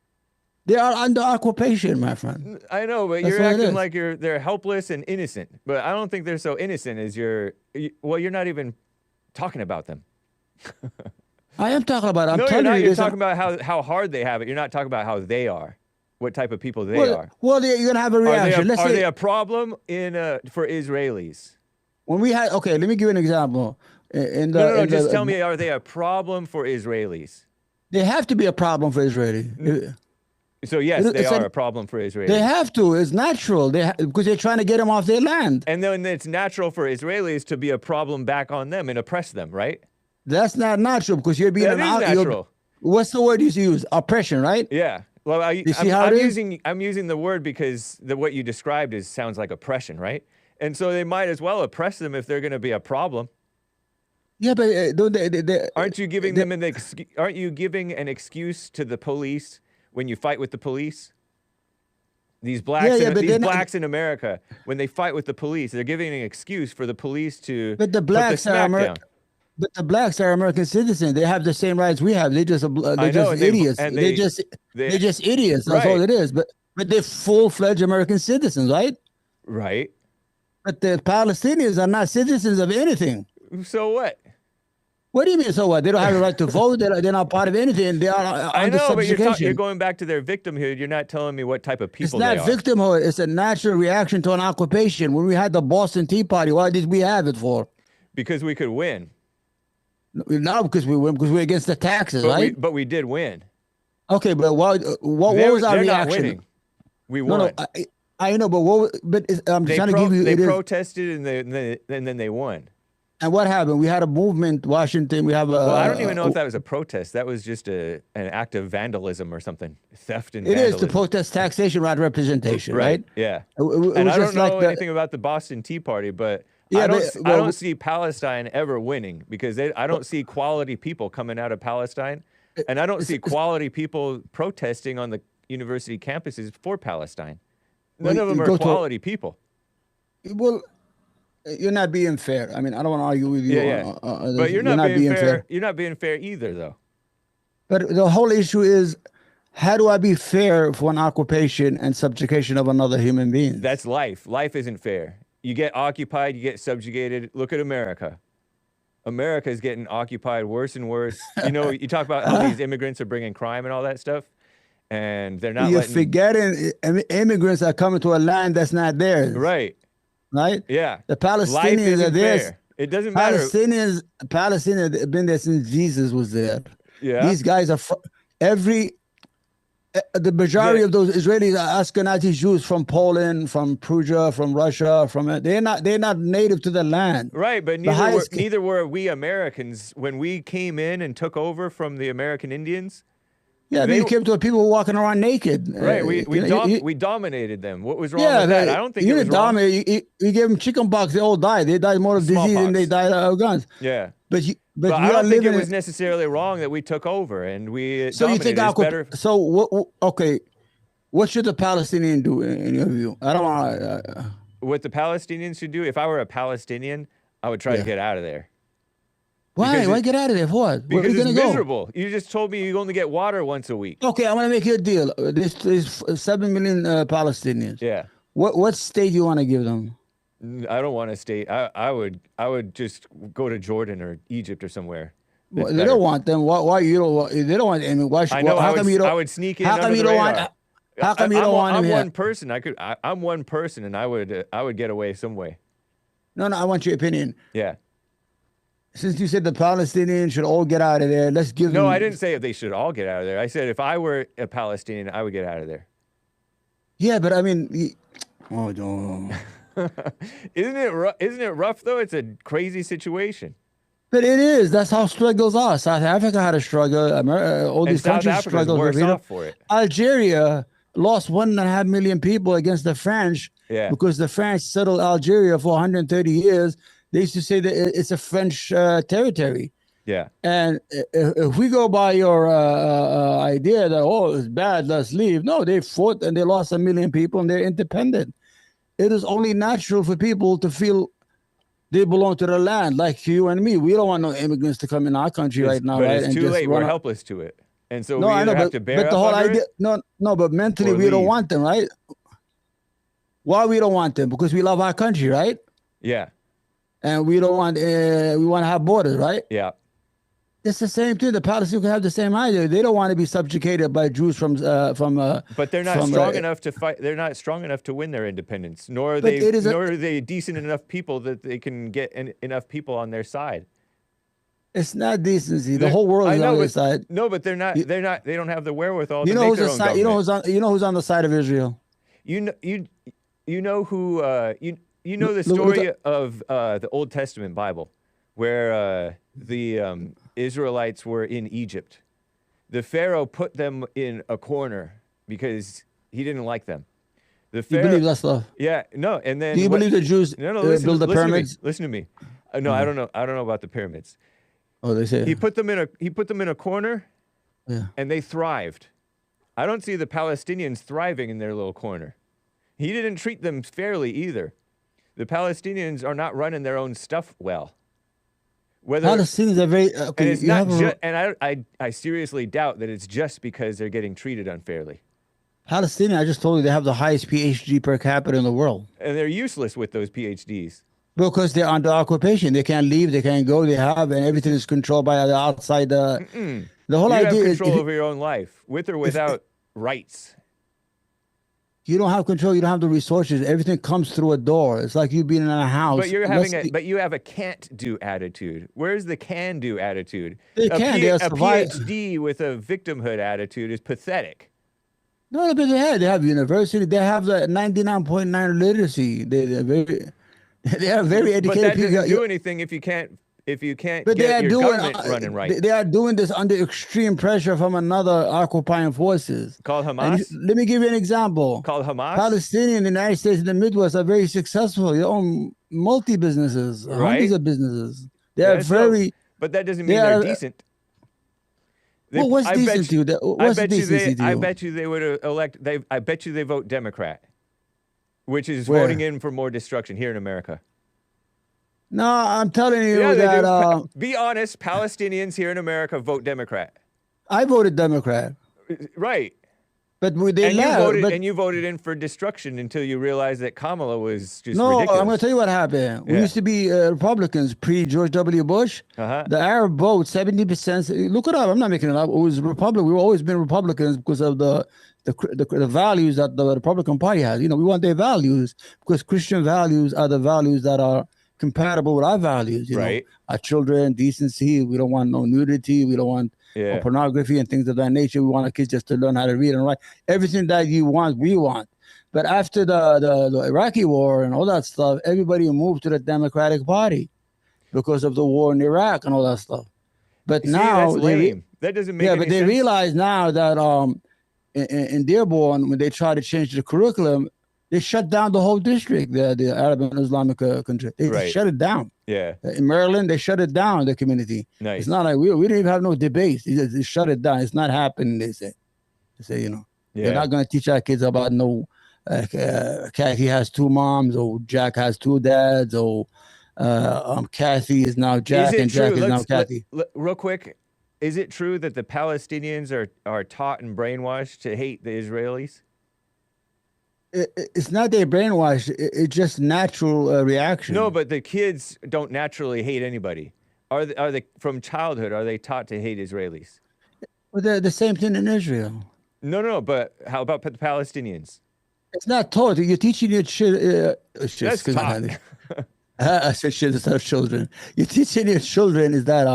They are under occupation, my friend. I know, but you're acting like they're helpless and innocent. But I don't think they're so innocent as you're not even talking about them. I am talking about. I'm no, telling you're not. you, You're talking about how hard they have it. You're not talking about how they are, what type of people they are. Well, you're gonna have a reaction. Are they a problem for Israelis? When we had let me give you an example. Just tell me, are they a problem for Israelis? They have to be a problem for Israelis. So yes, they are a problem for Israelis. They have to. It's natural. Because they're trying to get them off their land. And then it's natural for Israelis to be a problem back on them and oppress them, right? That's not natural because you're being natural. What's the word you use? Oppression, right? Yeah. Well, I'm using the word because what you described sounds like oppression, right? And so they might as well oppress them if they're going to be a problem. Yeah, but aren't you giving them aren't you giving an excuse to the police when you fight with the police? These blacks in America, when they fight with the police, they're giving an excuse for the police to put the blacks are But the blacks are American citizens. They have the same rights we have. They're just idiots. They're just idiots. That's all it is. But they're full-fledged American citizens, right? Right. But the Palestinians are not citizens of anything. So what? What do you mean, so what? They don't have the right to vote. They're not part of anything. They are under subjugation. But you're going back to their victimhood. You're not telling me what type of people they are. It's not victimhood. It's a natural reaction to an occupation. When we had the Boston Tea Party, why did we have it for? Because we could win. No, because we win, because we're against the taxes, right? But we did win. Okay, but what was our reaction? Not winning. We won. No, I know, but I'm trying to give you. They protested and then they won. And what happened? We had a movement, Washington. We have a. Well, I don't even know if that was a protest. That was just an act of vandalism or something, theft and vandalism. It is to protest taxation, not representation, right? Yeah. And I don't know anything about the Boston Tea Party, but I don't see Palestine ever winning because I don't see quality people coming out of Palestine, and I don't see quality people protesting on the university campuses for Palestine. None of them are quality people. Well, you're not being fair. I mean, I don't want to argue with you Yeah, yeah. on But this. You're not being fair. You're not being fair either, though. But the whole issue is, how do I be fair for an occupation and subjugation of another human being? That's life. Life isn't fair. You get occupied, you get subjugated. Look at America. America is getting occupied worse and worse. You know, you talk about how these immigrants are bringing crime and all that stuff, and they're not You're letting. forgetting immigrants are coming to a land that's not theirs. Right. Right? Yeah. The Life Palestinians are isn't there. fair. It doesn't matter. Palestinians have been there since Jesus was there. Yeah. These guys are the majority of those Israelis are Ashkenazi Jews from Poland, from Prussia, from Russia, they're not native to the land. Right, but neither were we Americans when we came in and took over from the American Indians. Yeah, they came to people walking around naked. Right, we dominated them. What was wrong with that? I don't think it was wrong. You gave them chicken pox, they all died. They died more of disease than they died of guns. Yeah. But I don't think it was necessarily wrong that we took over and we dominated. It's better. So okay, what should the Palestinian do in your view? I don't want. What the Palestinians should do? If I were a Palestinian, I would try to get out of there. Why? Why get out of there? For what? Because it's miserable. You just told me you only get water once a week. Okay, I'm gonna make you a deal. There's 7 million Palestinians. Yeah. What state do you want to give them? I don't want to stay. I would just go to Jordan or Egypt or somewhere. Well, they don't want them. Why you don't want? They don't want. I mean, why should? I know. How come you don't? I would sneak in. How come you don't want? How come you don't want them? I'm one person. I'm one person, and I would get away some way. No, I want your opinion. Yeah. Since you said the Palestinians should all get out of there, let's give them. No, I didn't say if they should all get out of there. I said if I were a Palestinian, I would get out of there. Yeah, but I mean, oh no. Isn't it rough though? It's a crazy situation. But it is. That's how struggles are. South Africa had a struggle. All these countries struggled. Worse off for it. Algeria lost 1.5 million people against the French because the French settled Algeria for 130 years. They used to say that it's a French territory. Yeah. And if we go by your idea that, it's bad, let's leave. No, they fought and they lost 1 million people and they're independent. It is only natural for people to feel they belong to the land, like you and me. We don't want no immigrants to come in our country right now. But right? it's too late. We're helpless to it. And so we either have to bear but up the whole under idea, it, but mentally we don't want them, right? Why we don't want them? Because we love our country, right? Yeah. And we don't want, we want to have borders, right? Yeah. It's the same thing. The Palestinians can have the same idea. They don't want to be subjugated by Jews from. But they're not strong enough to fight. They're not strong enough to win their independence. Nor are they decent enough people that they can get enough people on their side. It's not decency. The whole world is on their side. No, but they're not. They don't have the wherewithal to make their own government. You know who's on the side of Israel. You know who. You know the story of the Old Testament Bible, where the Israelites were in Egypt. The Pharaoh put them in a corner because he didn't like them. The Pharaoh, you believe that stuff? Yeah, no. And then do you believe the Jews build the pyramids? Listen to me. No, I don't know. I don't know about the pyramids. Oh, they say he put them in a corner, and they thrived. I don't see the Palestinians thriving in their little corner. He didn't treat them fairly either. The Palestinians are not running their own stuff well. Palestinians are very and it's not just, and I seriously doubt that it's just because they're getting treated unfairly. Palestinians, I just told you, they have the highest PhD per capita in the world. And they're useless with those PhDs. Because they're under occupation. They can't leave, they can't go, and everything is controlled by the outside. The whole idea is... You have control over your own life, with or without rights. You don't have control. You don't have the resources. Everything comes through a door. It's like you being in a house. But you have a can't-do attitude. Where's the can-do attitude? They can. A PhD with a victimhood attitude is pathetic. No, but they have university. They have the 99.9 literacy. They are very educated. But that doesn't do anything if you can't get your government running right. They are doing this under extreme pressure from another occupying forces. Called Hamas? Let me give you an example. Called Hamas? Palestinians in the United States and the Midwest are very successful. They own multi-businesses, hundreds of businesses. They are very... But that doesn't mean they're decent. What's decent to you? I bet you they would elect... I bet you they vote Democrat. which is voting Where? in for more destruction here in America. No, I'm telling Yeah, you they that do. Be honest, Palestinians here in America vote Democrat. I voted Democrat, Right. but they And you left. voted But and you voted in for destruction until you realized that Kamala was just no, I'm going to ridiculous. tell you what happened. We Yeah. used to be Republicans pre George W. Bush. Uh-huh. The Arab vote, 70%. Look it up. I'm not making it up. It was Republican. We've always been Republicans because of the values that the Republican Party has. You know, we want their values because Christian values are the values that are compatible with our values. You know, Right. our children, decency. We don't want no nudity. We don't want Yeah. pornography and things of that nature. We want our kids just to learn how to read and write. Everything that you want, we want. But after the Iraqi war and all that stuff, everybody moved to the Democratic Party because of the war in Iraq and all that stuff. But See, now that's lame. That doesn't make yeah, any but they sense. realize now that in Dearborn, when they try to change the curriculum, they shut down the whole district, the Arab and Islamic country. They Right. shut it down. Yeah. In Maryland, they shut it down, the community. Nice. It's not like we didn't even have no debates. They shut it down. It's not happening, they say. They say, you know, Yeah. they're not going to teach our kids about no Kathy has two moms, or Jack has two dads, or Kathy is now Jack and Jack is now Kathy. Real quick, is it true that the Palestinians are taught and brainwashed to hate the Israelis? It's not their brainwash. It's just natural reaction. No, but the kids don't naturally hate anybody. Are they from childhood? Are they taught to hate Israelis? Well, they're the same thing in Israel. No. But how about the Palestinians? It's not taught. You're teaching your That's taught. I said shit instead of children. You're teaching your children is that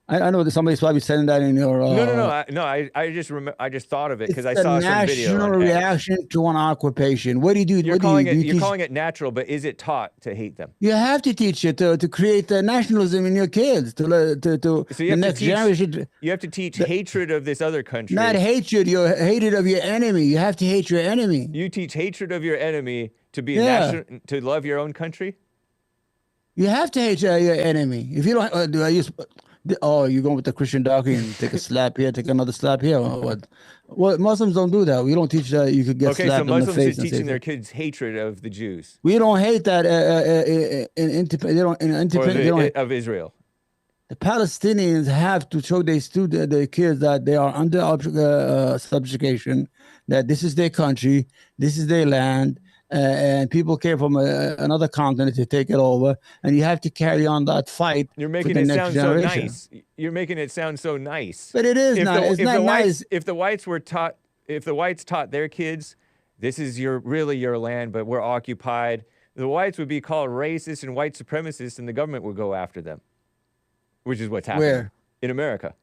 I know that somebody's probably saying that in your I just thought of it because I saw some video. National reaction to an occupation. What do you do? You're calling it natural, but is it taught to hate them? You have to teach it to create the nationalism in your kids to the next generation. You have to teach hatred of this other country. Not hatred. Your hatred of your enemy. You have to hate your enemy. You teach hatred of your enemy to be to love your own country. You have to hate your enemy. If you don't, you going with the Christian doctrine and take a slap here, take another slap here. What? Well, Muslims don't do that. We don't teach that you could get slapped in the face. So Muslims are teaching their kids hatred of the Jews. We don't hate that of Israel. The Palestinians have to show their kids that they are under subjugation, that this is their country, this is their land, and people came from another continent to take it over, and you have to carry on that fight. You're making it sound so nice. You're making it sound so nice. But it is not. It's not nice. If the whites taught their kids, this is really your land, but we're occupied, the whites would be called racist and white supremacists, and the government would go after them, which is what's happening. Where? In America.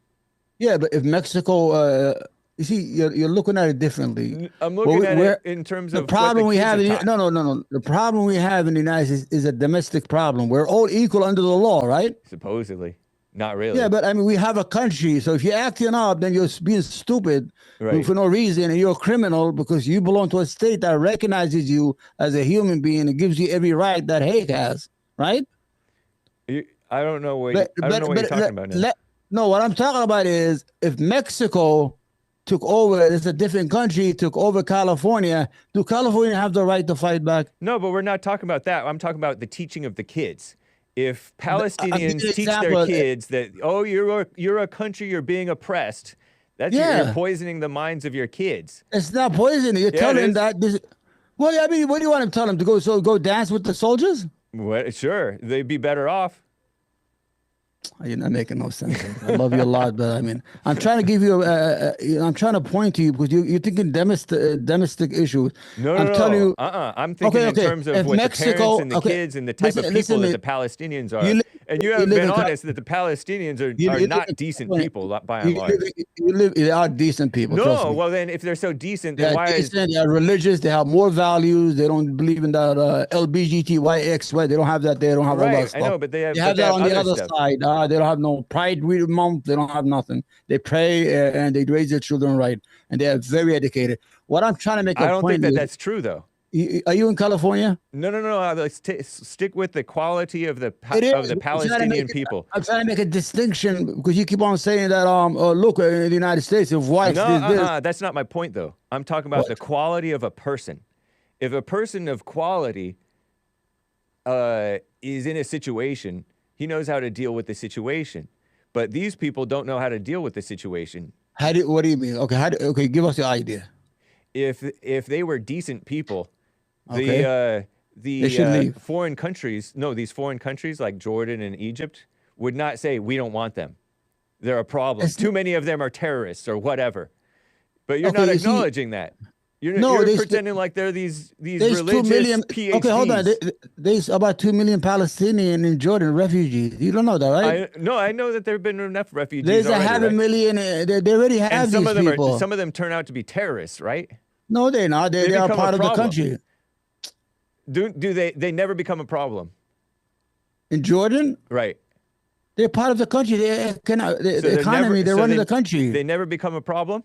Yeah, but if Mexico. You see, you're looking at it differently. I'm looking at it in terms of the problem we have. No. The problem we have in the United States is a domestic problem. We're all equal under the law, right? Supposedly, not really. Yeah, but I mean, we have a country. So if you're acting up, then you're being stupid for no reason, and you're a criminal because you belong to a state that recognizes you as a human being and gives you every right that Hake has, right? I don't know what you're talking about now. No, what I'm talking about is if Mexico took over, it's a different country, took over California. Do California have the right to fight back? No, but we're not talking about that. I'm talking about the teaching of the kids. If Palestinians teach their kids that, you're a country, you're being oppressed, you're poisoning the minds of your kids. It's not poisoning. You're telling that. What do you want to tell them to go dance with the soldiers? Well, sure, they'd be better off. You're not making no sense. I love you a lot, but I mean, I'm trying to give you. I'm trying to point to you because you're thinking domestic issues. No. I'm telling you. I'm thinking in terms of what the parents and the kids and the type of people that the Palestinians are. And you haven't been honest that the Palestinians are not decent people by and large. They are decent people. No, well then, if they're so decent, then why is they are religious? They have more values. They don't believe in that LGBTQIA. They don't have that. They don't have all that stuff. I know, but they have that on the other side. They don't have no Pride Month. They don't have nothing. They pray and they raise their children right, and they are very educated. What I'm trying to make. I don't think that's true, though. Are you in California? No. Let's stick with the quality of the Palestinian people. I'm trying to make a distinction because you keep on saying that. Look, in the United States, if whites that's not my point, though. I'm talking about the quality of a person. If a person of quality is in a situation, he knows how to deal with the situation. But these people don't know how to deal with the situation. What do you mean? Okay, okay, give us the idea. If they were decent people, Okay. They should the leave. foreign countries, no, these foreign countries like Jordan and Egypt would not say, we don't want them. They're a problem. Too many of them are terrorists or whatever. But you're not acknowledging that. You're pretending like they're these religious 2 million. PhDs. Okay, hold on. There's about 2 million Palestinians in Jordan refugees. You don't know that, right? I know that there have been enough refugees. There's already, 500,000. They already have and some these of them people. some of them turn out to be terrorists, right? No, they're not. They are part of the country. Do they never become a problem? In Jordan? Right. They're part of the country. The economy, they're running the country. They never become a problem?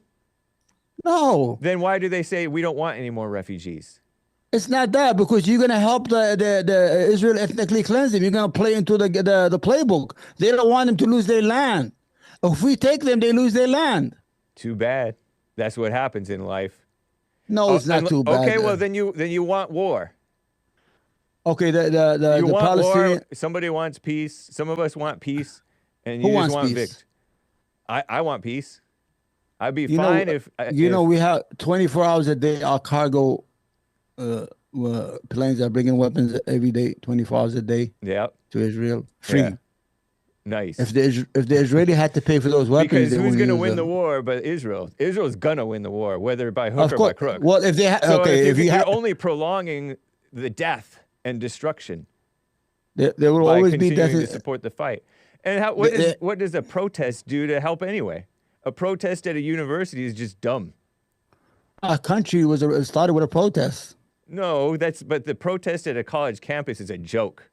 No. Then why do they say we don't want any more refugees? It's not that, because you're gonna help the Israel ethnically cleanse them. You're gonna play into the playbook. They don't want them to lose their land. If we take them, they lose their land. Too bad. That's what happens in life. No, it's not too bad. Okay, well then you want war. Okay, the want Palestinian. War. Somebody wants peace. Some of us want peace, and you just want peace? I want peace. I'd be fine if we have 24 hours a day. Our cargo planes are bringing weapons every day, 24 hours a day. Yeah. To Israel, free. Yeah. Nice. If the Israeli had to pay for those weapons, because who's going to win the war? But Israel. Israel's gonna win the war, whether by hook or by crook. Well, if they if you're only prolonging the death and destruction, there will always be death to support the fight. And what does a protest do to help anyway? A protest at a university is just dumb. Our country started with a protest. No, but the protest at a college campus is a joke.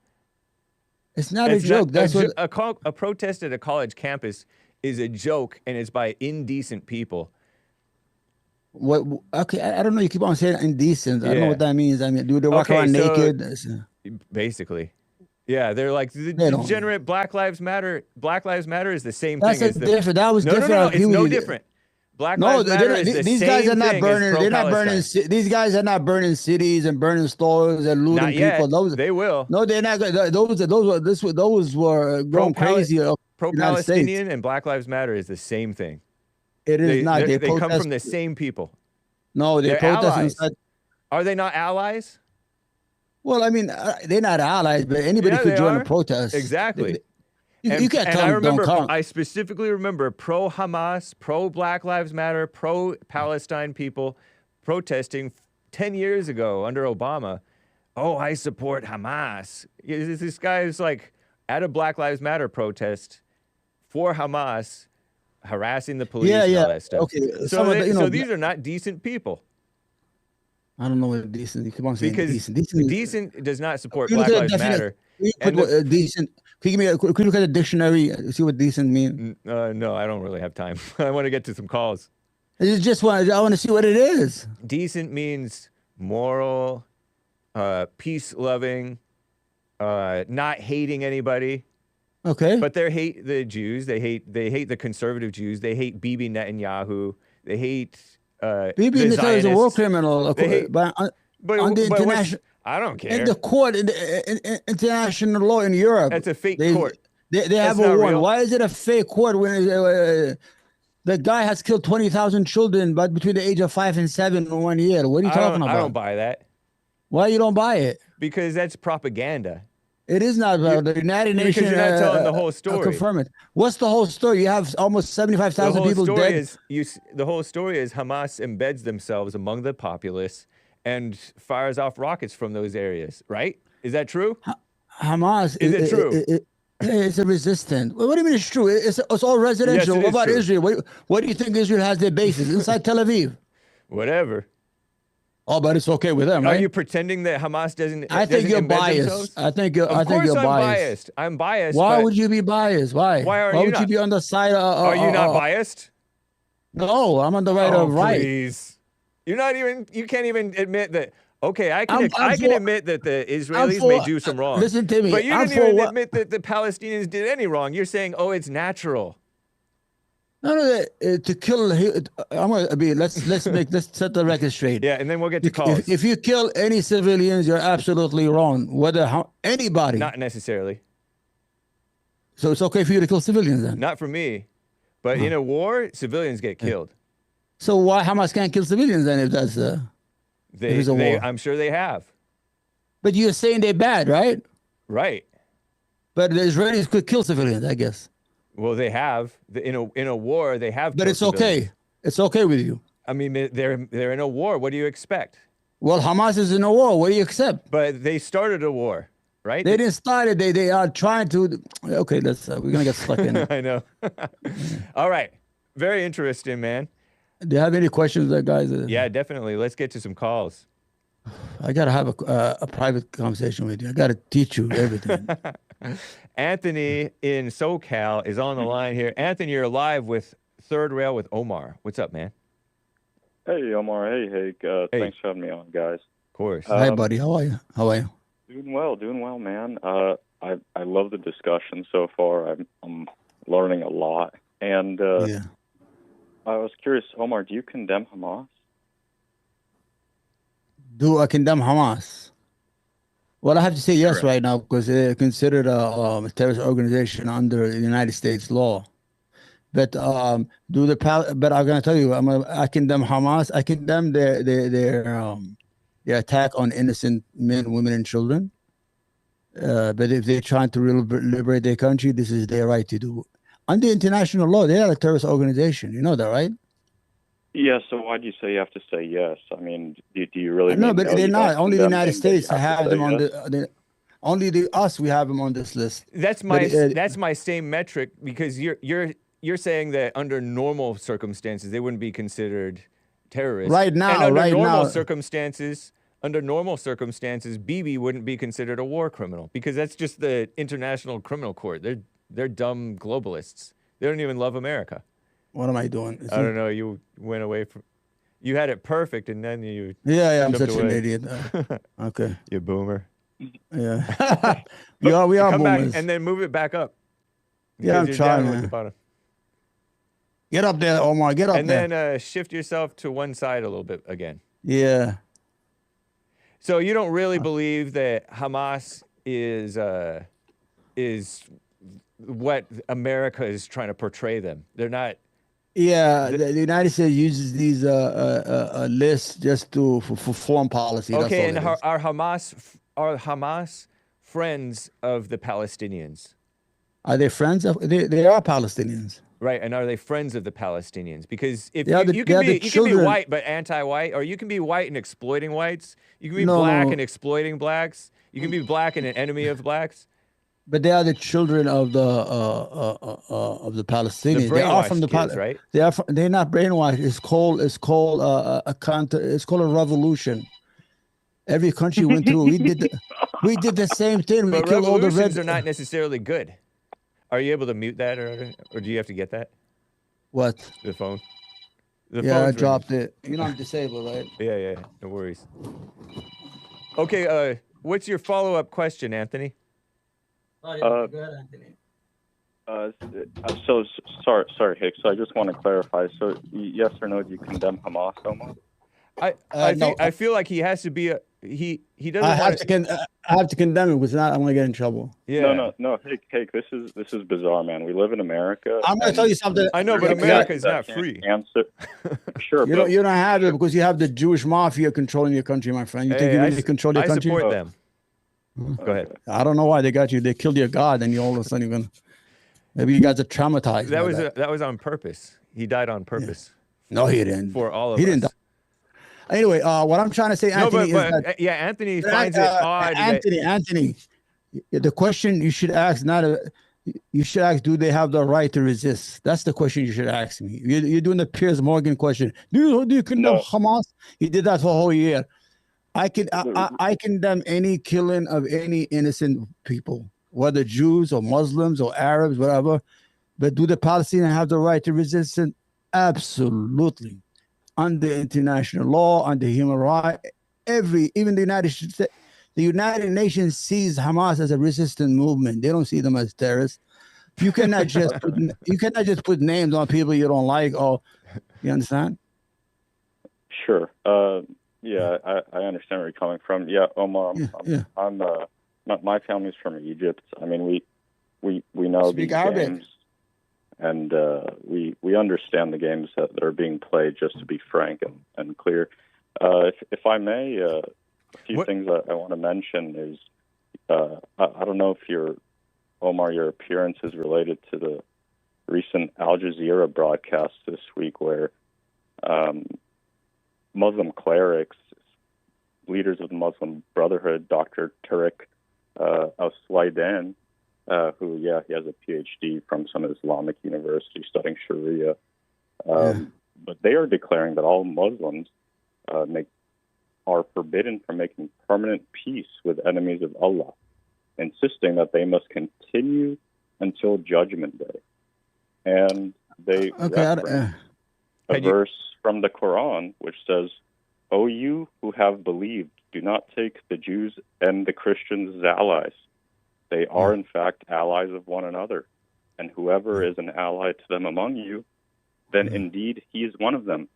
It's not a joke. A protest at a college campus is a joke, and it's by indecent people. What? Okay, I don't know. You keep on saying indecent. I don't know what that means. I mean, do they walk around naked? Basically. Yeah, they're like the degenerate Black Lives Matter. Black Lives Matter is the same thing as different. That was different. No, it's no different. Black Lives Matter is the same thing. These guys are not burning. They're not burning. These guys are not burning cities and burning stores and looting people. They will. No, they're not. Those were going crazy. Pro-Palestinian and Black Lives Matter is the same thing. It is not. They come from the same people. No, they're allies. Are they not allies? Well, I mean, they're not allies, but anybody could join a protest. Exactly. You can't tell them. I specifically remember pro-Hamas, pro-Black Lives Matter, pro-Palestine people protesting 10 years ago under Obama. Oh, I support Hamas. This guy is like at a Black Lives Matter protest for Hamas, harassing the police and all that stuff. Okay. So these are not decent people. I don't know what decent. You keep on saying because decent does not support Black Lives Matter. Decent. Could you look at the dictionary? See what decent means? No, I don't really have time. I want to get to some calls. I want to see what it is. Decent means moral, peace loving, not hating anybody. Okay. But they hate the Jews. They hate the conservative Jews. They hate Bibi Netanyahu. They hate. Bibi Netanyahu is a war criminal. I don't care. In the court, in international law in Europe. That's a fake court. They have a warrant. Why is it a fake court when the guy has killed 20,000 children, but between the age of 5 and 7 in 1 year? What are you talking about? I don't buy that. Why you don't buy it? Because that's propaganda. It is not. The United Nations. Because you're not telling the whole story. Confirm it. What's the whole story? You have almost 75,000 people dead. The whole story is Hamas embeds themselves among the populace and fires off rockets from those areas, right? Is that true? Hamas. Is it true? It's a resistant. What do you mean it's true? It's all residential. Yes, what about true. Israel? What do you think Israel has their bases? Inside Tel Aviv? Whatever. Oh, but it's okay with them, right? Are you pretending that Hamas doesn't? I think you're biased. Themselves? I think you're biased. I'm biased. Why would you be biased? Why? Why would you be on the side of? Are you not biased? No, I'm on the right of right. Please. You're not even. You can't even admit that. Okay, I can admit that the Israelis may do some wrong. Listen to me. But you didn't even admit that the Palestinians did any wrong. You're saying, oh, it's natural. No, no, to kill. I'm gonna be. Let's set the record straight. Yeah, and then we'll get to calls. If you kill any civilians, you're absolutely wrong. Anybody. Not necessarily. So it's okay for you to kill civilians then. Not for me, but in a war, civilians get killed. So why Hamas can't kill civilians then if that's if it's a war? I'm sure they have. But you're saying they're bad, right? Right. But the Israelis could kill civilians, I guess. Well, they have in a war. They have. But it's okay. It's okay with you. I mean, they're in a war. What do you expect? Well, Hamas is in a war. What do you accept? But they started a war, right? They didn't start it. They are trying to. Okay, we're gonna get stuck in. I know. All right. Very interesting, man. Do you have any questions, guys? Yeah, definitely. Let's get to some calls. I gotta have a private conversation with you. I gotta teach you everything. Anthony in SoCal is on the line here. Anthony, you're live with Third Rail with Omar. What's up, man? Hey, Omar. Hey, Hake. Thanks for having me on, guys. Of course. Hi, buddy. How are you? Doing well, man. I love the discussion so far. I'm learning a lot. And Yeah. I was curious, Omar, do you condemn Hamas? Do I condemn Hamas? Well, I have to say yes Correct. right now because they're considered a terrorist organization under the United States law. But but I'm gonna tell you, I condemn Hamas. I condemn their attack on innocent men, women, and children. But if they're trying to liberate their country, this is their right to do. Under international law, they are a terrorist organization. You know that, right? Yeah, so why do you say you have to say yes? I mean, do you really No, mean but no? they're You not. don't Only the condemn United them, but you States have to them say on yes? only us. We have them on this list. That's my same metric because you're saying that under normal circumstances they wouldn't be considered terrorists. Right now, and under right normal now. circumstances, Bibi wouldn't be considered a war criminal because that's just the International Criminal Court. They're dumb globalists. They don't even love America. What am I doing? I don't know. You went away from. You had it perfect, and then you. Yeah, I'm jumped such away. an idiot. Okay. You boomer. Yeah. we are Come boomers. back and then move it back up. Yeah, I'm Because you're down trying, with man. the bottom. Get up there, Omar. Get up And there. then shift yourself to one side a little bit again. Yeah. So you don't really believe that Hamas is what America is trying to portray them. They're not. Yeah, the United States uses these lists just for foreign policy. Okay, and That's all it is. are Hamas friends of the Palestinians? Are they friends of? They are Palestinians. Right, and are they friends of the Palestinians? Because if They are you can be children. white but anti-white, or you can be white and exploiting whites. You can be No, black no. and exploiting blacks. You can be black and an enemy of blacks. But they are the children of the Palestinians. They are from the brainwashed kids, right? They're not brainwashed. It's called It's called a revolution. Every country went through. We did the same thing. We But killed all the revolutions red. are not necessarily good. Are you able to mute that, or do you have to get that? What? The phone. The Yeah, I phone's ringing. dropped it. You know I'm disabled, right? Yeah, no worries. Okay, what's your follow-up question, Anthony? Go ahead, Anthony. So sorry, Hicks. So I just want to clarify. So yes or no? Do you condemn Hamas, Omar? I feel like he has to be he doesn't I want have to condemn it because I'm gonna get in trouble. Yeah. No. Hake, this is bizarre, man. We live in America. I'm gonna tell you something. I know, but You- America is That not can't free. Answer. Sure, You but don't have it because you have the Jewish mafia controlling your country, my friend. You think Hey, you really control your I country? support them. Go ahead. I don't know why they got you. They killed your God, and you all of a sudden you're gonna. Maybe you guys are traumatized. That by was on purpose. He died on purpose No, he didn't. for all of He us. didn't die. Anyway, what I'm trying to say, No, Anthony, but is that yeah, Anthony finds it odd. Anthony, the question you should ask you should ask, do they have the right to resist? That's the question you should ask me. You're doing the Piers Morgan question. Do you condemn Hamas? He did that for a whole year. I condemn any killing of any innocent people, whether Jews or Muslims or Arabs, whatever. But do the Palestinians have the right to resist? Absolutely. Under international law, under human rights, even the United Nations sees Hamas as a resistance movement. They don't see them as terrorists. You cannot just put names on people you don't like. Or you understand? Sure. Yeah, I understand where you're coming from. Yeah, Omar, my family's from Egypt. I mean, we know Speak these Arabic. games, and we understand the games that are being played. Just to be frank and clear, if I may, a few things I want to mention is I don't know if Omar, your appearance is related to the recent Al Jazeera broadcast this week where Muslim clerics, leaders of the Muslim Brotherhood, Dr. Tariq al-Swaidan, who, he has a PhD from some Islamic university studying Sharia, but they are declaring that all Muslims are forbidden from making permanent peace with enemies of Allah, insisting that they must continue until Judgment Day. And they reference a verse from the Quran which says, "O you who have believed, do not take the Jews and the Christians as allies. They are in fact allies of one another. And whoever is an ally to them among you, then indeed he is one of them.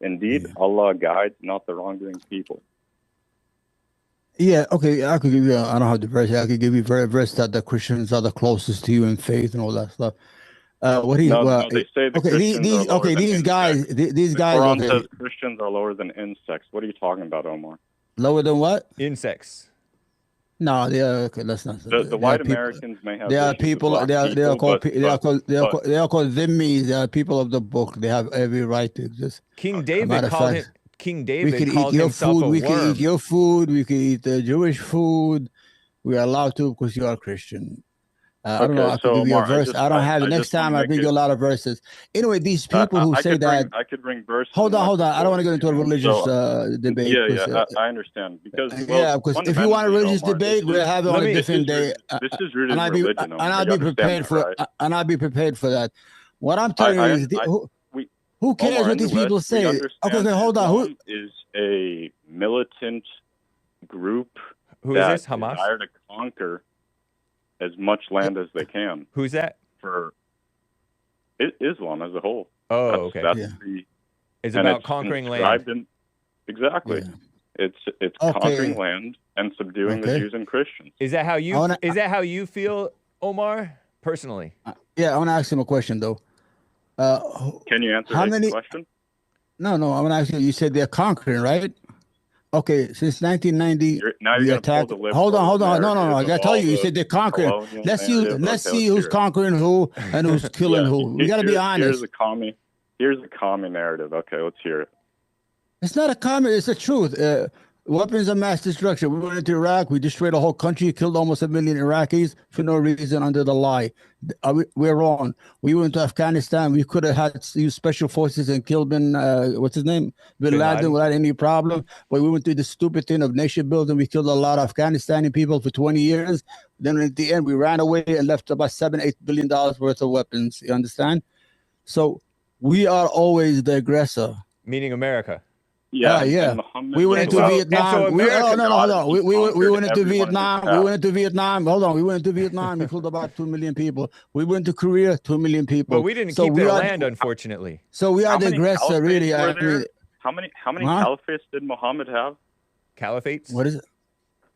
Indeed, Allah guides not the wrongdoing people." Yeah, okay. I could give you. I don't have the verse. I could give you verse that the Christians are the closest to you in faith and all that stuff. What do you? No, they say the Christians are lower than these guys. insects. These the guys. Quran says Christians are lower than insects. What are you talking about, Omar? Lower than what? Insects. No, they are. Okay, let's not. The white Americans may have. They are people. They are called dhimmis. They are people of the book. They have every right to exist. King David called him. King David called your himself food. a We worm. can eat your food. We can eat the Jewish food. We are allowed to because you are Christian. I don't know. I could give you a verse. I don't have it. Next time I bring you a lot of verses. Anyway, these people who say that. I could bring verses. Hold on. I don't want to get into a religious debate. Yeah, I understand. Because if you want a religious debate, we'll have it on a different day. This is rooted in religion. And I'll be prepared for. And I'll be prepared for that. What I'm telling you is, who cares what these people say? Okay, hold on. Who is a militant group who is this? Hamas? Desire to conquer as much land as they can. Who's that? For Islam as a whole. Oh, okay. It's about conquering land. Exactly. Yeah. It's conquering land and subduing the Jews and Christians. Is that how you feel, Omar? Personally? Yeah, I want to ask him a question though. Can you answer that question? No. I want to ask you. You said they're conquering, right? Okay, since 1990, we attacked. Hold on. No. I gotta tell you, you said they're conquering. Let's see who's conquering who and who's killing who. We gotta be honest. Here's a common narrative. Okay, let's hear it. It's not a common. It's the truth. Weapons of mass destruction. We went into Iraq. We destroyed a whole country, killed almost 1 million Iraqis for no reason under the lie. We're wrong. We went to Afghanistan. We could have used special forces and killed Bin Laden without any problem. But we went through the stupid thing of nation building. We killed a lot of Afghanistani people for 20 years. Then at the end, we ran away and left about $7-8 billion worth of weapons. You understand? So we are always the aggressor. Meaning America. Yeah. We went into Vietnam. We went into Vietnam. We went into Vietnam. Hold on. We went into Vietnam. We killed about 2 million people. We went to Korea, 2 million people. But we didn't keep their land, unfortunately. So we are the aggressor, really. How many caliphates did Muhammad have? Caliphates? What is it?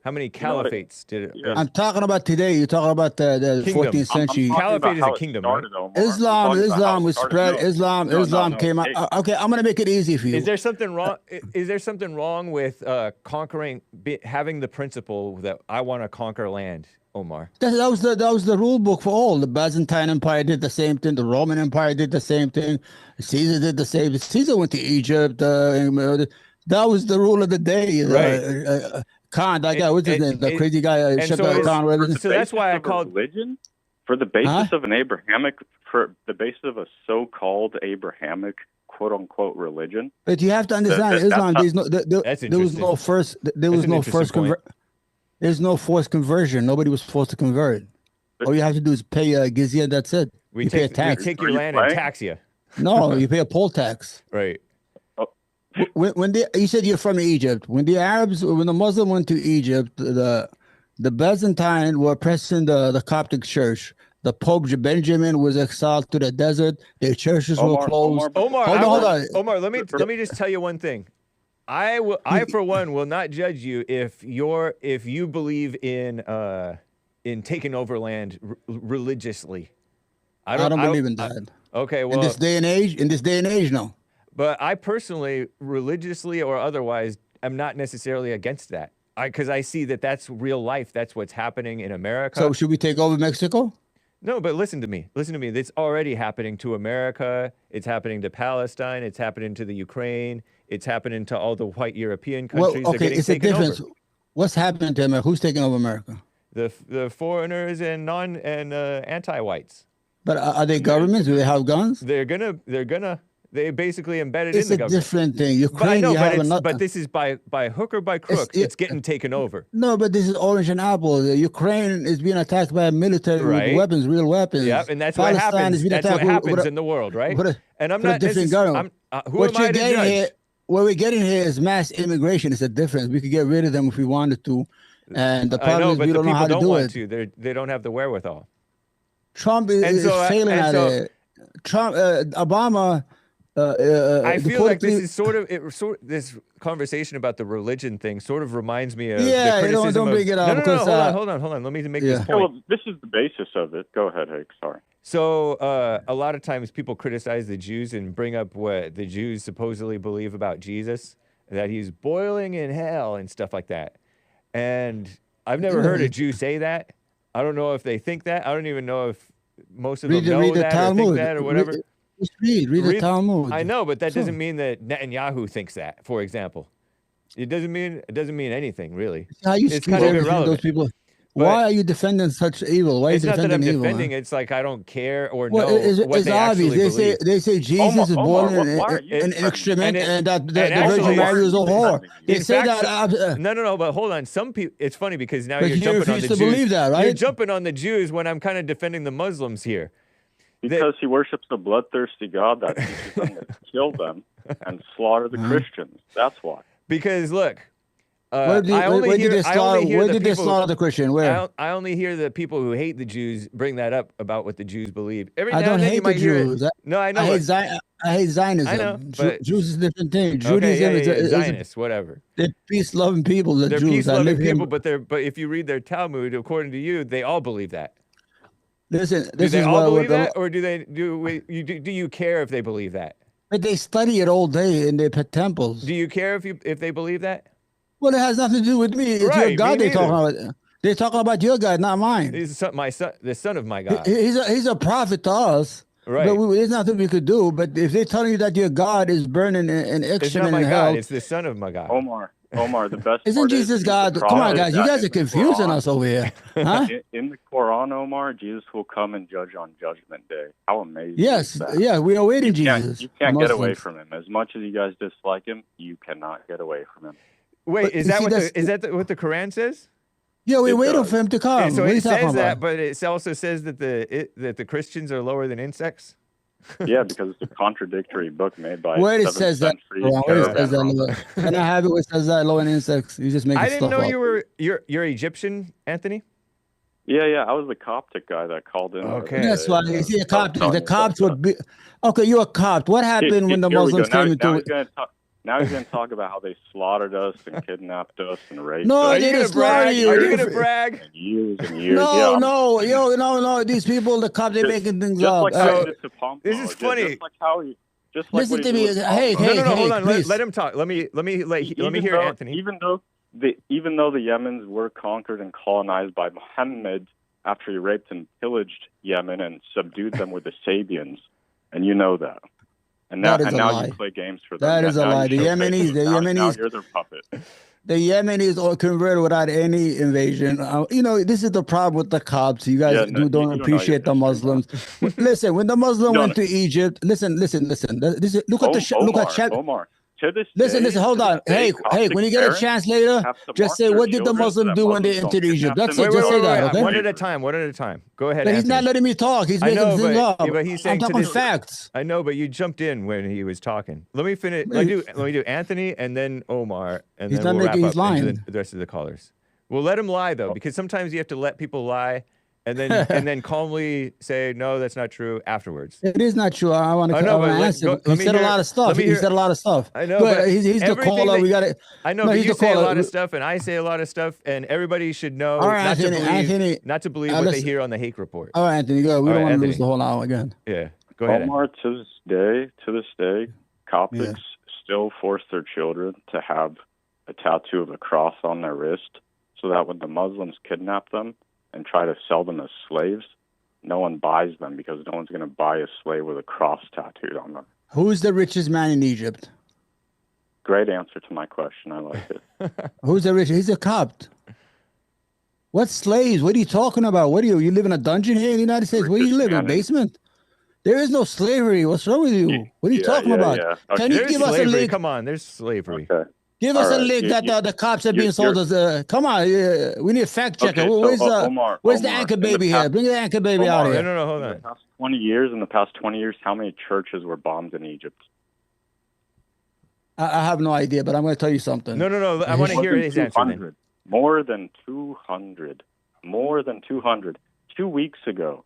How many caliphates did it? Yeah. I'm talking about today. You're talking about the 14th century. Caliphate is a kingdom, right? Islam was spread. Islam came out. Okay, I'm gonna make it easy for you. Is there something wrong? Is there something wrong with conquering, having the principle that I want to conquer land, Omar? That was the rule book for all. The Byzantine Empire did the same thing. The Roman Empire did the same thing. Caesar did the same. Caesar went to Egypt. That was the rule of the day. Right. Khan, that guy, what's his name? The crazy guy. So that's why I called religion for the basis of the basis of a so-called Abrahamic quote unquote religion. But you have to understand, Islam. There was no forced conversion. Nobody was forced to convert. All you have to do is pay a jizya. That's it. We pay a tax. We take your land and tax you. No, you pay a poll tax. Right. You said you're from Egypt. When the Muslim went to Egypt, the Byzantine were oppressing the Coptic church. The Pope Benjamin was exiled to the desert. Their churches were closed. Omar, hold on. Omar, let me just tell you one thing. I for one will not judge you if you believe in taking over land religiously. I don't believe in that. Okay, well, in this day and age, no. But I personally, religiously or otherwise, am not necessarily against that. Because I see that that's real life. That's what's happening in America. So should we take over Mexico? No, but listen to me. Listen to me. It's already happening to America. It's happening to Palestine. It's happening to the Ukraine. It's happening to all the white European countries. Well, okay, it's a difference. Over. What's happening to America? Who's taking over America? The foreigners and anti-whites. But are they governments? Do they have guns? They're gonna. They basically embedded in the government. It's a different thing. Ukraine, but this is by hook or by crook. It's getting taken over. No, but this is orange and apple. Ukraine is being attacked by a military with weapons, real weapons. Yep, and that's what happens. That's what happens in the world, right? And I'm not different government. Who am I to judge? What we're getting here is mass immigration. It's a difference. We could get rid of them if we wanted to, and the problem is we don't know how to do it. They don't have the wherewithal. Trump is failing at it. Obama. I feel like this is this conversation about the religion thing sort of reminds me of the criticism don't bring it up. No, hold on. Let me make this point. Well, this is the basis of it. Go ahead, Hake. Sorry. So a lot of times people criticize the Jews and bring up what the Jews supposedly believe about Jesus, that he's boiling in hell and stuff like that. And I've never heard a Jew say that. I don't know if they think that. I don't even know if most of them know that or think that or whatever. Read the Talmud. I know, but that doesn't mean that Netanyahu thinks that, for example. It doesn't mean anything, really. It's kind of irrelevant. Those people. Why are you defending such evil? Why are you defending evil? Defending. It's like I don't care or know what it's they obvious. actually believe. They say Jesus is born in excrement and that the Virgin Mary is a whore. They say that. No. But hold on. Some people. It's funny because now you're jumping on the Jews. Believe that, right? You're jumping on the Jews when I'm kind of defending the Muslims here. Because he worships a bloodthirsty God that teaches them to kill them and slaughter the Christians. That's why. Because look, where did they slaughter the Christian? Where? I only hear the people who hate the Jews bring that up about what the Jews believe. I don't hate the Jews. No, I know. I hate Zionism. I know, but Jews is a different thing. Judaism is Zionists, whatever. They're peace-loving people. They're peace-loving people, but if you read their Talmud, according to you, they all believe that. Listen, do they all believe that, or do you care if they believe that? But they study it all day in their temples. Do you care if they believe that? Well, it has nothing to do with me. It's your God they're talking about. They're talking about your God, not mine. He's the son of my God. He's a prophet to us. Right. But there's nothing we could do. But if they're telling you that your God is burning in excrement it's not my in hell, God. It's the son of my God. Omar, the best isn't Jesus God? Come on, guys. You guys are confusing us over here. Huh? In the Quran, Omar, Jesus will come and judge on Judgment Day. How amazing is that? Yeah, we are waiting Jesus. You can't get away from him. As much as you guys dislike him, you cannot get away from him. Wait, is that what the Quran says? Yeah, we're waiting for him to come. So it says that, but it also says that the Christians are lower than insects? Yeah, because it's a contradictory book made by where it says that. Can I have it where it says that low in insects? You just make I didn't know you're Egyptian, Anthony? Yeah, I was the Coptic guy that called in. Okay. That's why you see a Coptic. The Copts would be okay, you're a Copt. What happened when the Muslims came into it? Now he's going to talk about how they slaughtered us and kidnapped us and raped us. No, they didn't slaughter you. Are you going to brag? And years and years. No. These people, the cops, they're making things up. This is funny. Listen to me. Hey, hold on. Let him talk. Let me hear Anthony. Even though the Yemens were conquered and colonized by Muhammad after he raped and pillaged Yemen and subdued them with the Sabians, and you know that. And now you play games for them. That is a lie. The Yemenis, now you're their puppet. The Yemenis are converted without any invasion. This is the problem with the Copts. You guys don't appreciate the Muslims. Listen, when the Muslim went to Egypt, listen. Look at Omar. Listen, hold on. Hey, when you get a chance later, just say, what did the Muslims do when they entered Egypt? That's it. Just say that, okay? One at a time. Go ahead, But he's not letting me talk. He's making things up. But he's saying I'm talking facts. I know, but you jumped in when he was talking. Let me finish. Let me do Anthony and then Omar, and then we'll wrap up the rest of the callers. We'll let him lie, though, because sometimes you have to let people lie and then calmly say, no, that's not true afterwards. It is not true. I want to answer. Let He me said hear, a lot of stuff. He said a lot of stuff. I know, but but he's the caller. We got it. I know, no, but he's you the say a caller. lot of stuff, and I say a lot of stuff, and everybody should know All right, not to believe what they hear on the Hake Report. All right, Anthony, go. We All don't right, want to lose the whole hour again. Yeah, go ahead. Omar, to this day, Coptics still force their children to have a tattoo of a cross on their wrist, so that when the Muslims kidnap them and try to sell them as slaves, no one buys them because no one's going to buy a slave with a cross tattooed on them. Who's the richest man in Egypt? Great answer to my question. I like it. Who's the richest? He's a Copt. What slaves? What are you talking about? What are you live in a dungeon here in the United States? Where do you live? In a basement? There is no slavery. What's wrong with you? What are you talking about? Yeah. Okay. Can you give us a link? Come on, there's slavery. Okay. Give us a link that the cops are being sold as. Come on, we need a fact checker. Okay, where's the anchor baby here? Bring the anchor baby out here. No, hold on. In the past 20 years, how many churches were bombed in Egypt? I have no idea, but I'm going to tell you something. No. I want to hear his answer. Then. More than 200. 2 weeks ago,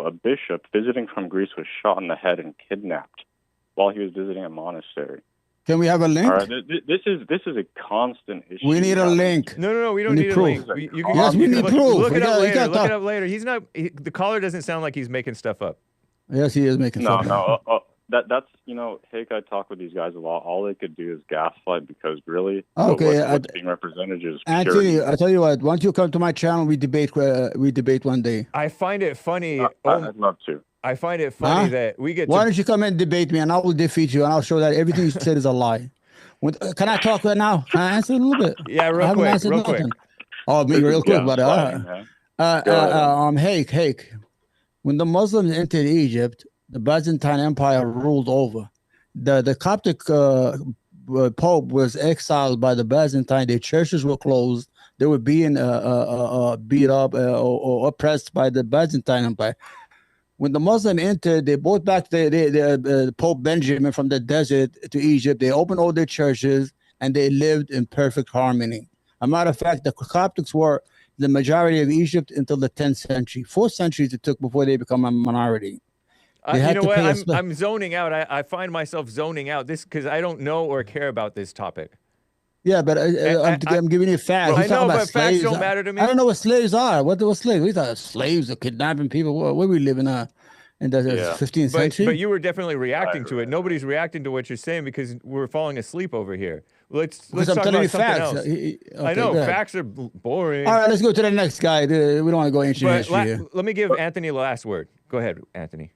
a bishop visiting from Greece was shot in the head and kidnapped while he was visiting a monastery. Can we have a link? All right, this is a constant issue. We need a link. No, we don't need proof. a link. We need proof. Look it up later. Look it up later. The caller doesn't sound like he's making stuff up. Yes, he is making stuff up. No. That's Hake, I talk with these guys a lot. All they could do is gaslight because really, what's being represented is Anthony. I tell you what. Once you come to my channel, we debate one day. I find it funny. I'd love to. I find it funny that we get. Why don't you come and debate me, and I will defeat you, and I'll show that everything you said is a lie. Can I talk right now? Can I answer a little bit? Yeah, real quick. Oh, me real quick, buddy. Hake. When the Muslims entered Egypt, the Byzantine Empire ruled over. The Coptic Pope was exiled by the Byzantine. Their churches were closed. They were being beat up or oppressed by the Byzantine Empire. When the Muslim entered, they brought back the Pope Benjamin from the desert to Egypt. They opened all their churches, and they lived in perfect harmony. As a matter of fact, the Coptics were the majority of Egypt until the 10th century. 4 centuries it took before they become a minority. You know what? I'm zoning out. I find myself zoning out because I don't know or care about this topic. Yeah, but I'm giving you facts. I know, but facts don't matter to me. I don't know what slaves are. What slaves? We thought slaves are kidnapping people. Where we live in the 15th century? But you were definitely reacting to it. Nobody's reacting to what you're saying because we're falling asleep over here. Let's talk about something else. Okay, I know, facts are boring. All right, let's go to the next guy. We don't want to go ancient history here. Let me give Anthony the last word. Go ahead, Anthony.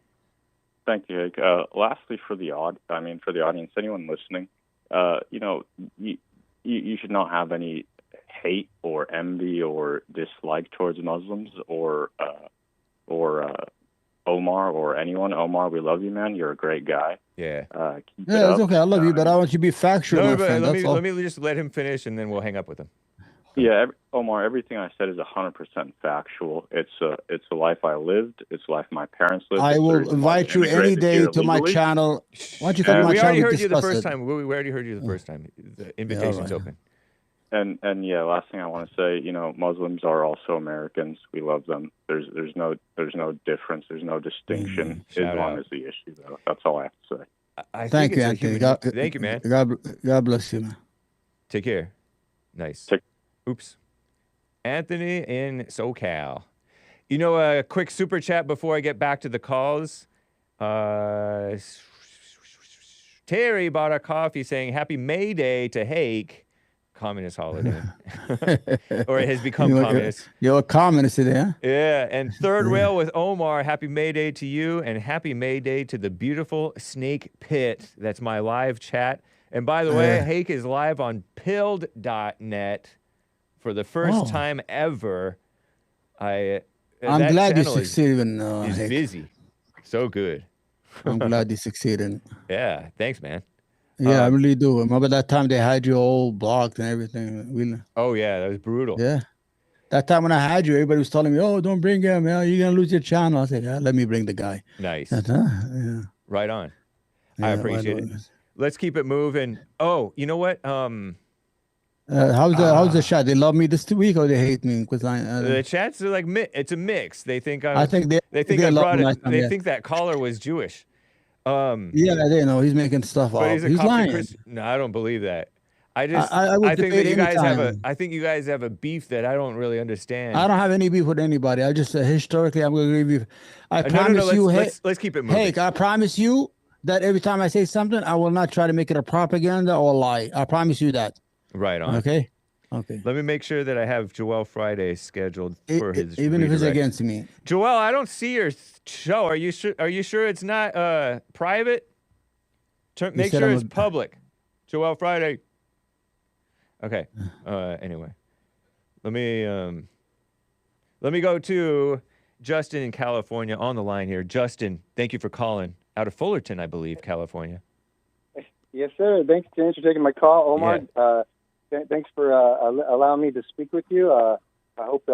Thank you, Hake. Lastly, for the audience, anyone listening, you should not have any hate or envy or dislike towards Muslims or Omar or anyone. Omar, we love you, man. You're a great guy. Yeah. It's okay. I love you, but I want you to be factual. No, but let me just let him finish, and then we'll hang up with him. Yeah, Omar, everything I said is 100% factual. It's a life I lived. It's a life my parents lived. I will invite you any day to my channel. Why don't you come to my channel? We already heard you the first time. We already heard you the first time. The invitation's open. And last thing I want to say, Muslims are also Americans. We love them. There's no difference. There's no distinction. Islam is the issue, though. That's all I have to say. Thank you, Anthony. Thank you, man. God bless you, man. Take care. Nice. Oops. Anthony in SoCal. A quick super chat before I get back to the calls. Terry bought a coffee saying Happy May Day to Hake. Communist holiday. Or it has become communist. You're a communist today, huh? Yeah. And third rail with Omar. Happy May Day to you. And Happy May Day to the beautiful Snake Pit. That's my live chat. And by the way, Hake is live on pilled.net. For the first time ever, I'm glad you succeeded. He's busy. So good. I'm glad you succeeded. Yeah, thanks, man. Yeah, I really do. Remember that time they had you all blocked and everything? Oh, yeah, that was brutal. Yeah. That time when I had you, everybody was telling me, oh, don't bring him. You're going to lose your channel. I said, yeah, let me bring the guy. Nice. Yeah. Right on. Yeah, I appreciate it. Let's keep it moving. Oh, you know what? How's the chat? They love me this week or they hate me? Because The chats are like it's a mix. They think I think I love brought me. it. They think that caller was Jewish. Yeah, they know he's making stuff But up. he's a He's Coptic lying. Christian. No, I don't believe that. I would I think that debate anytime. I think you guys have a beef that I don't really I understand. don't have any beef with anybody. I just historically, I'm going to give you. I No. promise you, Let's keep it hey, moving. I promise you that every time I say something, I will not try to make it a propaganda or lie. I promise you that. Right on. Okay. Okay. Let me make sure that I have Joel Friday scheduled for his Even if it's redirect. against me. Joel, I don't see your show. Are you sure? Are you sure it's not private? Make sure it's public. Joel Friday. Okay. Anyway, let me go to Justin in California on the line here. Justin, thank you for calling out of Fullerton, I believe, California. Yes, sir. Thanks for taking my call, Omar. Yeah. Thanks for allowing me to speak with you. I hope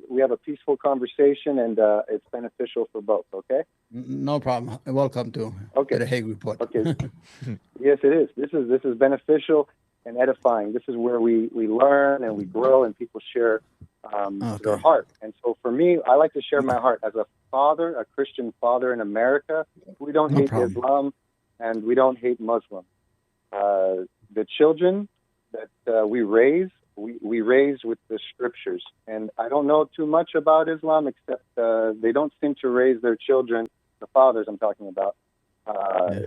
we have a peaceful conversation and it's beneficial for both. Okay. No problem. Welcome to the Hake Report. Okay. Yes, it is. This is beneficial and edifying. This is where we learn and we grow and people share their heart. And so for me, I like to share my heart as a father, a Christian father in America. We don't hate Islam and we don't hate Muslims. The children that we raise with the scriptures. And I don't know too much about Islam except they don't seem to raise their children, the fathers I'm talking about,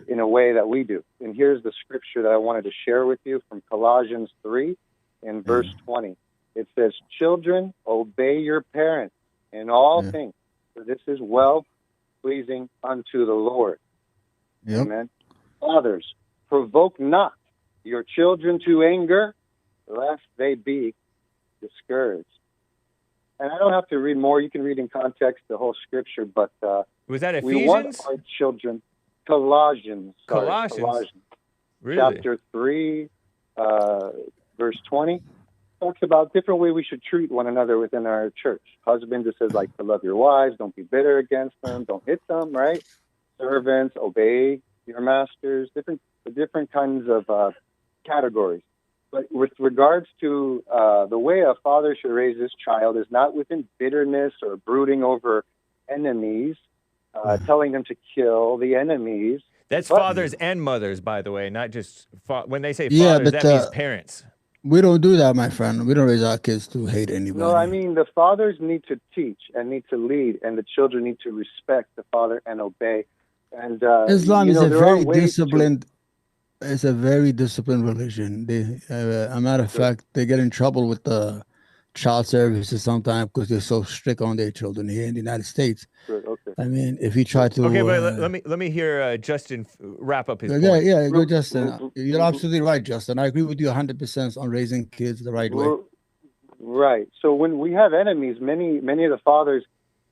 in a way that we do. And here's the scripture that I wanted to share with you from Colossians 3 in verse 20. It says, children, obey your parents in all things, for this is well-pleasing unto the Lord. Amen. Fathers, provoke not your children to anger, lest they be discouraged. And I don't have to read more. You can read in context the whole scripture, but was that Ephesians? We want our children. Colossians. Really? Chapter 3, verse 20. Talks about different way we should treat one another within our church. Husbands, it says like to love your wives, don't be bitter against them, don't hit them, right? Servants, obey your masters, different kinds of categories. But with regards to the way a father should raise his child is not within bitterness or brooding over enemies, telling them to kill the enemies. That's fathers and mothers, by the way, not just when they say fathers, that means parents. We don't do that, my friend. We don't raise our kids to hate anybody. No, I mean the fathers need to teach and need to lead, and the children need to respect the father and obey. And Islam is a very disciplined. It's a very disciplined religion. A matter of fact, they get in trouble with the child services sometimes because they're so strict on their children here in the United States. Okay. I mean, if you try to but let me hear Justin wrap up his point. Yeah, go Justin. You're absolutely right, Justin. I agree with you 100% on raising kids the right way. Right. So when we have enemies, many of the fathers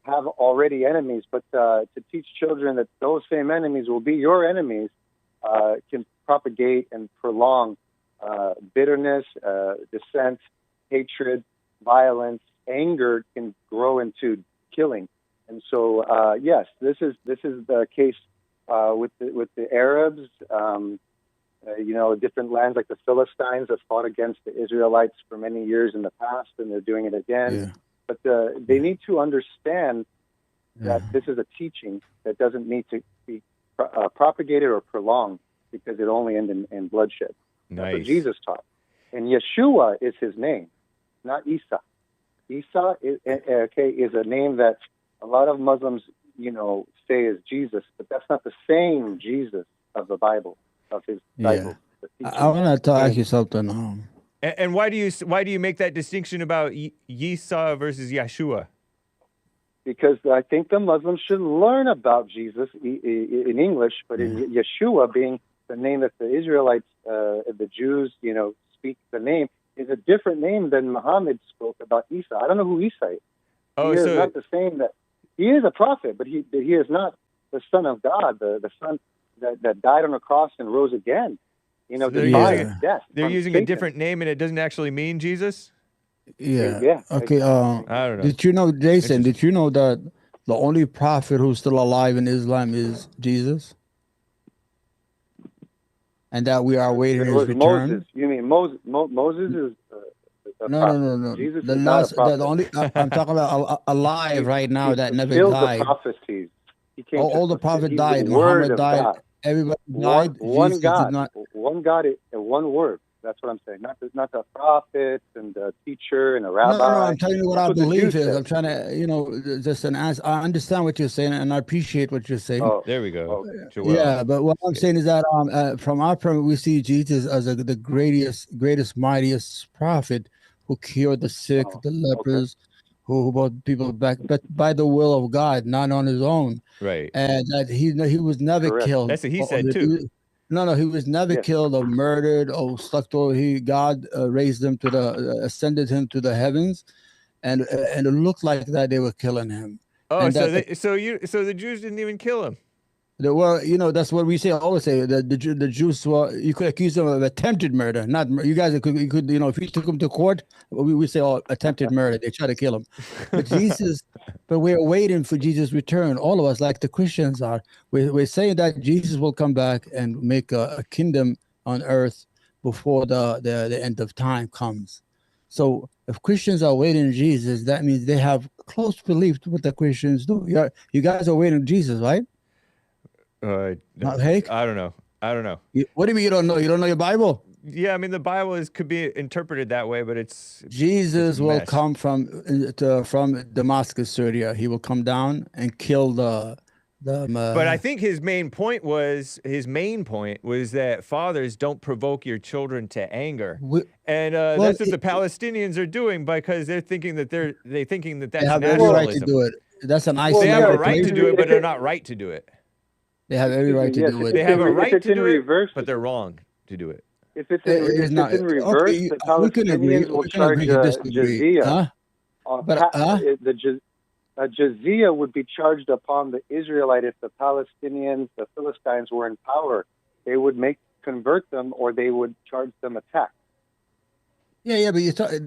have already enemies, but to teach children that those same enemies will be your enemies can propagate and prolong bitterness, dissent, hatred, violence, anger can grow into killing. And so, yes, this is the case with the Arabs. Different lands like the Philistines have fought against the Israelites for many years in the past, and they're doing it again. Yeah. But they need to understand that this is a teaching that doesn't need to be propagated or prolonged because it only ends in bloodshed. Nice. That's what Jesus taught. And Yeshua is his name, not Isa. Isa is a name that a lot of Muslims, say is Jesus, but that's not the same Jesus of the Bible, of his Bible. I want to ask you something. And why do you make that distinction about Isa versus Yeshua? Because I think the Muslims should learn about Jesus in English, but in Yeshua being the name that the Israelites, the Jews, speak the name, is a different name than Muhammad spoke about Isa. I don't know who Isa is. He is not the same that he is a prophet, but he is not the son of God, the son that died on the cross and rose again. Defying death. They're using a different name, and it doesn't actually mean Jesus. Yeah. Okay. I don't know. Did you know, Jason? Did you know that the only prophet who's still alive in Islam is Jesus, and that we are waiting his return? Moses. You mean Moses? Moses is No. Jesus The is not a last, prophet. the only I'm talking about alive right now He that never fulfilled died. the prophecies. He came All to the prophets he's died. the word Muhammad of died. God. Everybody died. One Jesus God, did not. one God, and one word. That's what I'm saying. Not the prophets and the teacher and the No. rabbi. I'm telling you what That's I what the believe Jews is. said. I'm trying to, just an answer. I understand what you're saying, and I appreciate what you're saying. Oh, There we go. okay. Joel. Yeah, but what I'm saying is that from our point, we see Jesus as the greatest, mightiest prophet who cured the sick, the Okay. lepers, who brought people back, but by the will of God, not on his own. Right. And that he was never Correct. killed. That's what he said too. No, he was never Yes. killed or murdered or stuck to. God raised him to ascended him to the heavens, and it looked like that they were killing him. Oh, And so that so the Jews didn't even kill him. Well, that's what we say. Always say the Jews. Well, you could accuse them of attempted murder. Not you guys. You could if you took them to court, we say attempted murder. They try to kill him, but Jesus. But we're waiting for Jesus' return. All of us, like the Christians are, we're saying that Jesus will come back and make a kingdom on earth before the end of time comes. So if Christians are waiting Jesus, that means they have close belief to what the Christians do. You guys are waiting Jesus, right? Hake? I don't know. What do you mean you don't know? You don't know your Bible? Yeah, I mean the Bible could be interpreted that way, but Jesus will mess. come from Damascus, Syria. He will come down and kill the. But I think his main point was that fathers don't provoke your children to anger, and that's what the Palestinians are doing because they're thinking that that's they have nationalism. every right to do it. That's an isolated. They have a right to do it, but they're not right to do it. They have every right to do it. They have a right to do it, but they're wrong to do it. If it's in reverse, okay, the Palestinians will charge jizya. A jizya would be charged upon the Israelite if the Palestinians, the Philistines, were in power. They would convert them, or they would charge them a tax. Yeah, but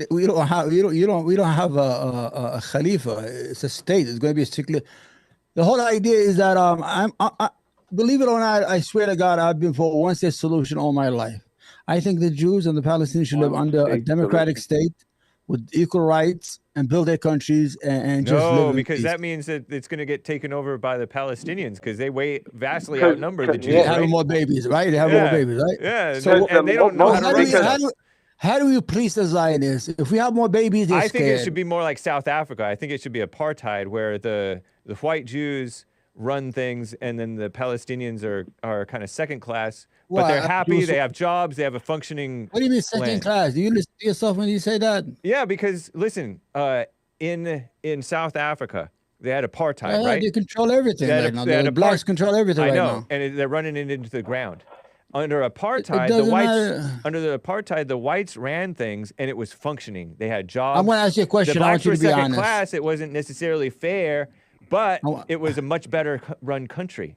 we don't have a Khalifa. It's a state. It's going to be a strictly. The whole idea is that I believe it or not, I swear to God, I've been for a one-state solution all my life. I think the Jews and the Palestinians should live under a democratic state with equal rights and build their countries and just live in because peace. that means that it's going to get taken over by the Palestinians because they vastly outnumber the Jews. They have more babies, right? They have more babies, right? Yeah, so, and they don't know how to raise them. How do you police the Zionists? If we have more babies, they're I think scared. it should be more like South Africa. I think it should be apartheid where the white Jews run things and then the Palestinians are kind of second class, but they're happy, they have jobs, they have a functioning What do you mean second class? Do you listen to yourself when you say that? Yeah, because listen, in South Africa, they had apartheid, right? They control everything right now. The blacks control everything right now. And they're running it into the ground. Under apartheid, the whites ran things and it was functioning. They had jobs. I'm going to ask you a question. The I blacks want you were to be second honest. class. It wasn't necessarily fair, but it was a much better run country.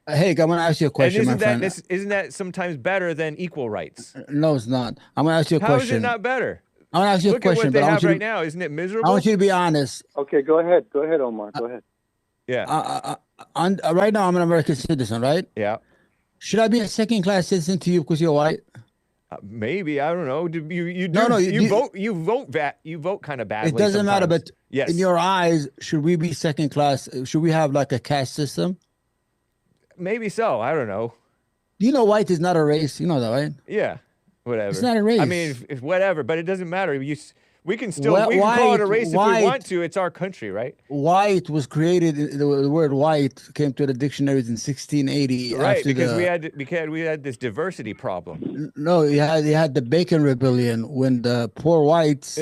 Hake, I'm going to ask you a question, my friend. Isn't that sometimes better than equal rights? No, it's not. I'm going to ask you a question. How is it not better? I'm going to ask you a question. Look at what they have right now. Isn't it miserable? I want you to be honest. Okay, go ahead. Go ahead, Omar. Go ahead. Yeah. Right now, I'm an American citizen, right? Yeah. Should I be a second-class citizen to you because you're white? Maybe, I don't know. You vote kind of badly. It doesn't matter, but yes. In your eyes, should we be second class? Should we have like a caste system? Maybe so. I don't know. You know, white is not a race. You know that, right? Yeah. Whatever. It's not a race. I mean, if whatever, but it doesn't matter. We can call it a race if we want to. It's our country, right? White was created. The word white came to the dictionaries in 1680. Right, because we had this diversity problem. No, you had the Bacon Rebellion when the poor whites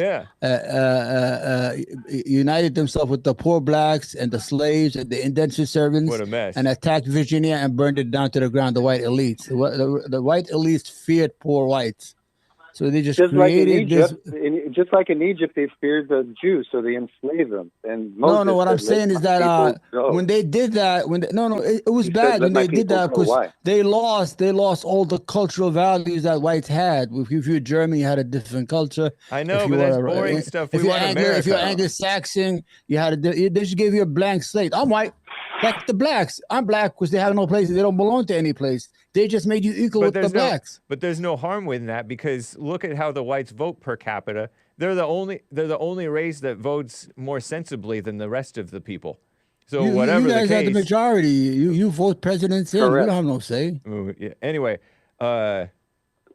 united themselves with the poor blacks and the slaves and the indentured servants. What a mess! And attacked Virginia and burned it down to the ground. The white elites. The white elites feared poor whites. So they just created just like in Egypt, they feared the Jews, so they enslaved them. And Moses what I'm saying is that when they did that, it was bad when they did that because they lost all the cultural values that whites had. If you're German, you had a different culture. I know, but that's boring stuff. If you're Anglo-Saxon, they just gave you a blank slate. I'm white. Like the blacks. I'm black because they have no place. They don't belong to any place. They just made you equal with the blacks. But there's no harm in that because look at how the whites vote per capita. They're the only race that votes more sensibly than the rest of the people. So whatever you guys the case, are the majority. You vote presidents in. You don't have no say. Yeah. Anyway,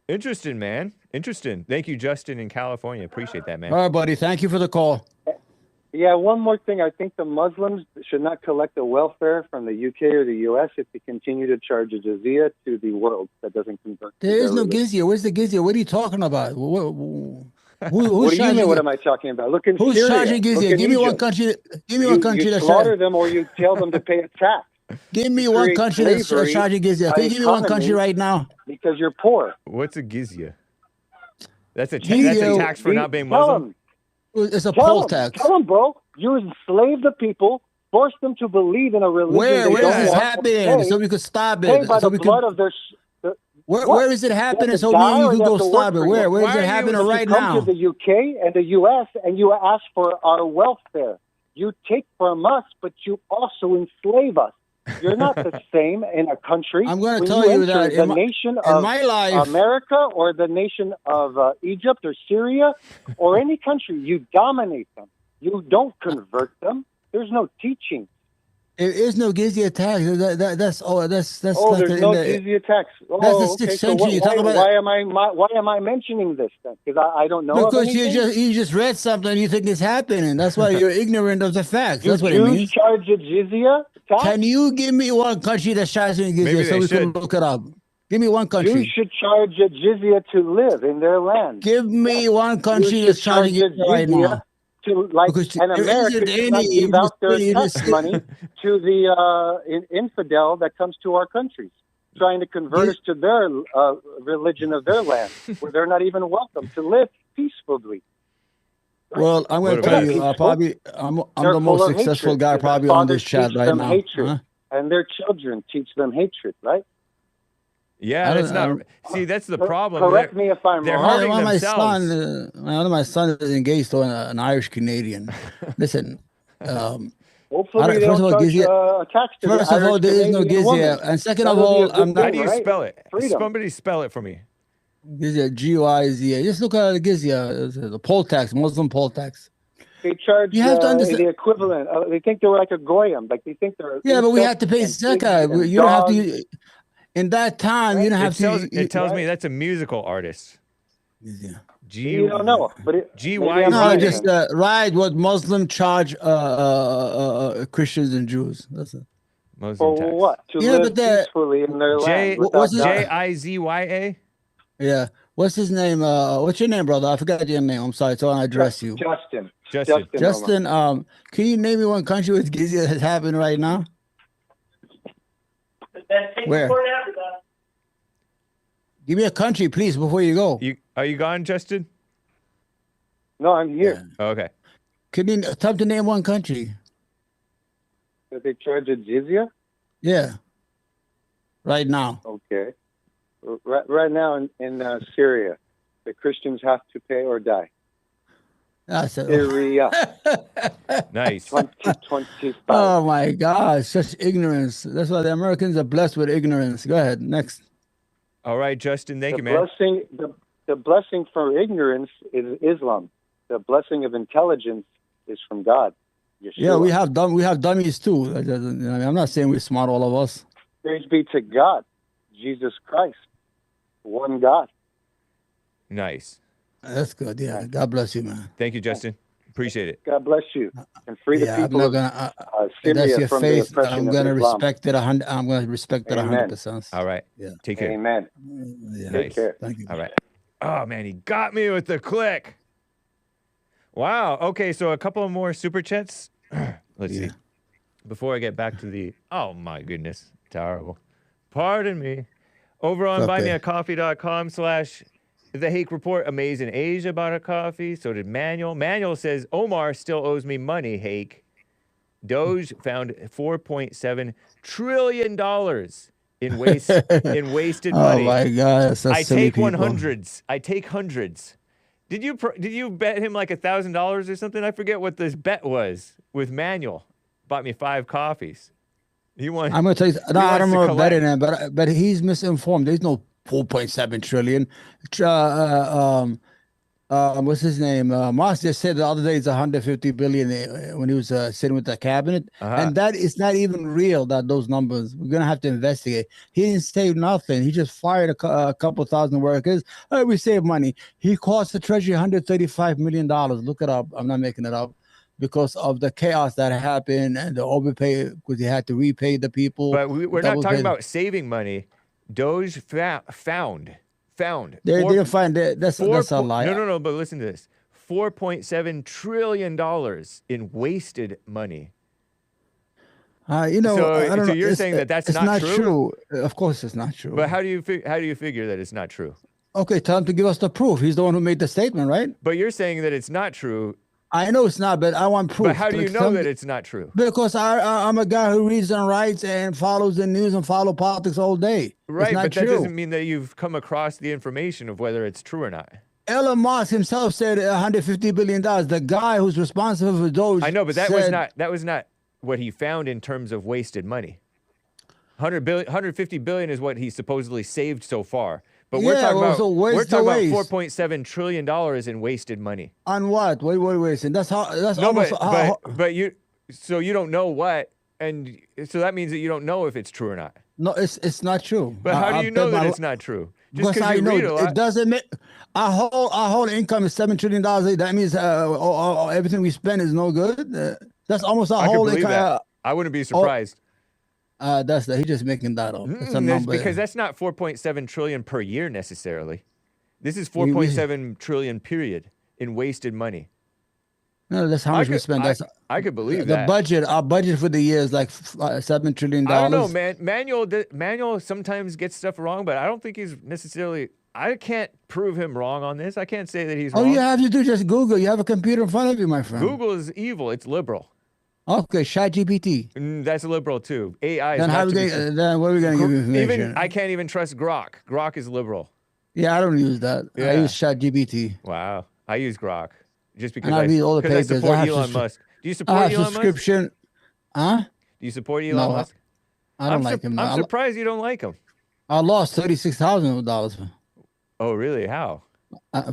interesting, man. Interesting. Thank you, Justin in California. Appreciate that, man. All right, buddy. Thank you for the call. Yeah, one more thing. I think the Muslims should not collect the welfare from the UK or the US if they continue to charge a jizya to the world that doesn't convert. There is no jizya. Where's the jizya? What are you talking about? What do you mean? What am I talking about? Look in who's Syria. Charging jizya? Give me one country. Give me one country you slaughter them, or you tell them to pay a tax. Give me one country that's charging jizya. Can you give me one country right now? Because you're poor. What's a jizya? That's a tax for not being Muslim. It's a poll tax. Tell them, bro. You enslave the people, force them to believe in a religion. Where is this happening? So we could stop it. Pay by the blood of their. Where is it happening? So you can go stop it. Where is it happening right now? You come to the UK and the US and you ask for our welfare. You take from us, but you also enslave us. You're not the same in a country. I'm going to tell you that the nation of America or the nation of Egypt or Syria or any country, you dominate them. You don't convert them. There's no teaching. There is no jizya tax. That's like there's no jizya tax. That's the 6th century. Why am I mentioning this then? Because I don't know. Because you just read something and you think it's happening. That's why you're ignorant of the facts. That's what it means. Jews charge a jizya tax? Can you give me one country that's charging jizya so we can look it up? Give me one country. You should charge a jizya to live in their land. Give me one country that's charging jizya right now. To an American should not give out their tax money to the infidel that comes to our countries, trying to convert us to their religion of their land, where they're not even welcome to live peacefully. Well, I'm going to tell you, I'm the most successful guy probably on this chat right now. Hatred, and their children teach them hatred, right? Yeah, that's not. See, that's the problem. Correct me if I'm wrong. My son is engaged to an Irish Canadian. Listen, hopefully they don't charge a tax to First of all, there is no jizya, and second of all, how do you spell it? Somebody spell it for me. Jizya, G-Y-Z-A. Just look at the jizya, the poll tax, Muslim poll tax. They charge the equivalent. They think they're like a goyim, like they think they're. Yeah, but we have to pay zakah. You don't have to. In that time, you don't have to. It tells me that's a musical artist. Yeah. You don't know, but G-Y. No, just right. What Muslim charge Christians and Jews? That's it. Muslim tax. For what? To live peacefully in their land. What's J-I-Z-Y-A? Yeah. What's his name? What's your name, brother? I forgot your name. I'm sorry. So I address you. Justin. Can you name me one country with jizya that's happening right now? Where? Give me a country, please, before you go. Are you gone, Justin? No, I'm here. Yeah. Okay. Can you attempt to name one country? That they charge a jizya? Yeah. Right now. Okay. Right now in Syria, the Christians have to pay or die. Syria. Nice. 2025. Oh my God, such ignorance. That's why the Americans are blessed with ignorance. Go ahead, next. All right, Justin, thank you, man. The blessing for ignorance is Islam. The blessing of intelligence is from God. Yeshua. Yeah, we have dummies too. I'm not saying we're smart, all of us. Praise be to God, Jesus Christ, one God. Nice. That's good. Yeah. God bless you, man. Thank you, Justin. Appreciate it. God bless you. And free the people of Syria that's your from faith. the oppression I'm going to respect it. I'm going to respect it 100%. All right. Yeah. Take care. Amen. Yeah. Nice. Take care. Thank you. All right. Oh, man, he got me with the click. Wow. Okay, so a couple of more super chats. Let's see. Before I get back to the... Oh, my goodness. Terrible. Pardon me. Over on buymeacoffee.com/The Hake Report, Amazing Asia bought a coffee. So did Manuel. Manuel says, Omar still owes me money, Hake. Doge found $4.7 trillion in wasted money. Oh, my God. I take 100s. I take hundreds. Did you bet him like $1,000 or something? I forget what this bet was with Manuel. Bought me 5 coffees. I'm going to tell you. No, I don't know better than that, but he's misinformed. There's no 4.7 trillion. What's his name? Moss just said the other day it's 150 billion when he was sitting with the cabinet, and that is not even real. That those numbers, we're gonna have to investigate. He didn't save nothing. He just fired a couple thousand workers. Oh, we save money. He cost the Treasury 135 million dollars. Look it up. I'm not making it up. Because of the chaos that happened and the overpay, because he had to repay the people. But we're not talking about saving money. Doge found. They didn't find it. That's a lie. No. But listen to this: $4.7 trillion in wasted money. I don't know. So you're saying that's not true? Of course, it's not true. But how do you figure that it's not true? Okay, tell him to give us the proof. He's the one who made the statement, right? But you're saying that it's not true. I know it's not, but I want proof. But how do you know that it's not true? Because I'm a guy who reads and writes and follows the news and follow politics all day. Right, but that doesn't mean that you've come across the information of whether it's true or not. Elon Musk himself said $150 billion. The guy who's responsible for Doge. I know, but that was not what he found in terms of wasted money. 150 billion is what he supposedly saved so far. But we're talking about $4.7 trillion in wasted money. On what? What wasting? That's but you don't know what, and so that means that you don't know if it's true or not. No, it's not true. But how do you know that it's not true? Just because I know it doesn't make our whole income is $7 trillion. That means everything we spend is no good. That's almost our whole income. I wouldn't be surprised. He's just making that up. Because that's not 4.7 trillion per year necessarily. This is 4.7 trillion period in wasted money. No, that's how much we spend. I could believe that. Our budget for the year is like $7 trillion. I don't know, man. Manuel sometimes gets stuff wrong, but I don't think he's necessarily. I can't prove him wrong on this. I can't say that he's wrong. All you have to do is just Google. You have a computer in front of you, my friend. Google is evil. It's liberal. Okay, ChatGPT. That's liberal too. AI is then what are we going to give you information? I can't even trust Grok. Grok is liberal. Yeah, I don't use that. Yeah. I use ChatGPT. Wow. I use Grok just because I read all the papers. I support Elon Musk. Do you support Elon subscription. Musk? Do you support Elon Musk? I don't like him. I'm surprised you don't like him. I lost $36,000. Oh, really? How?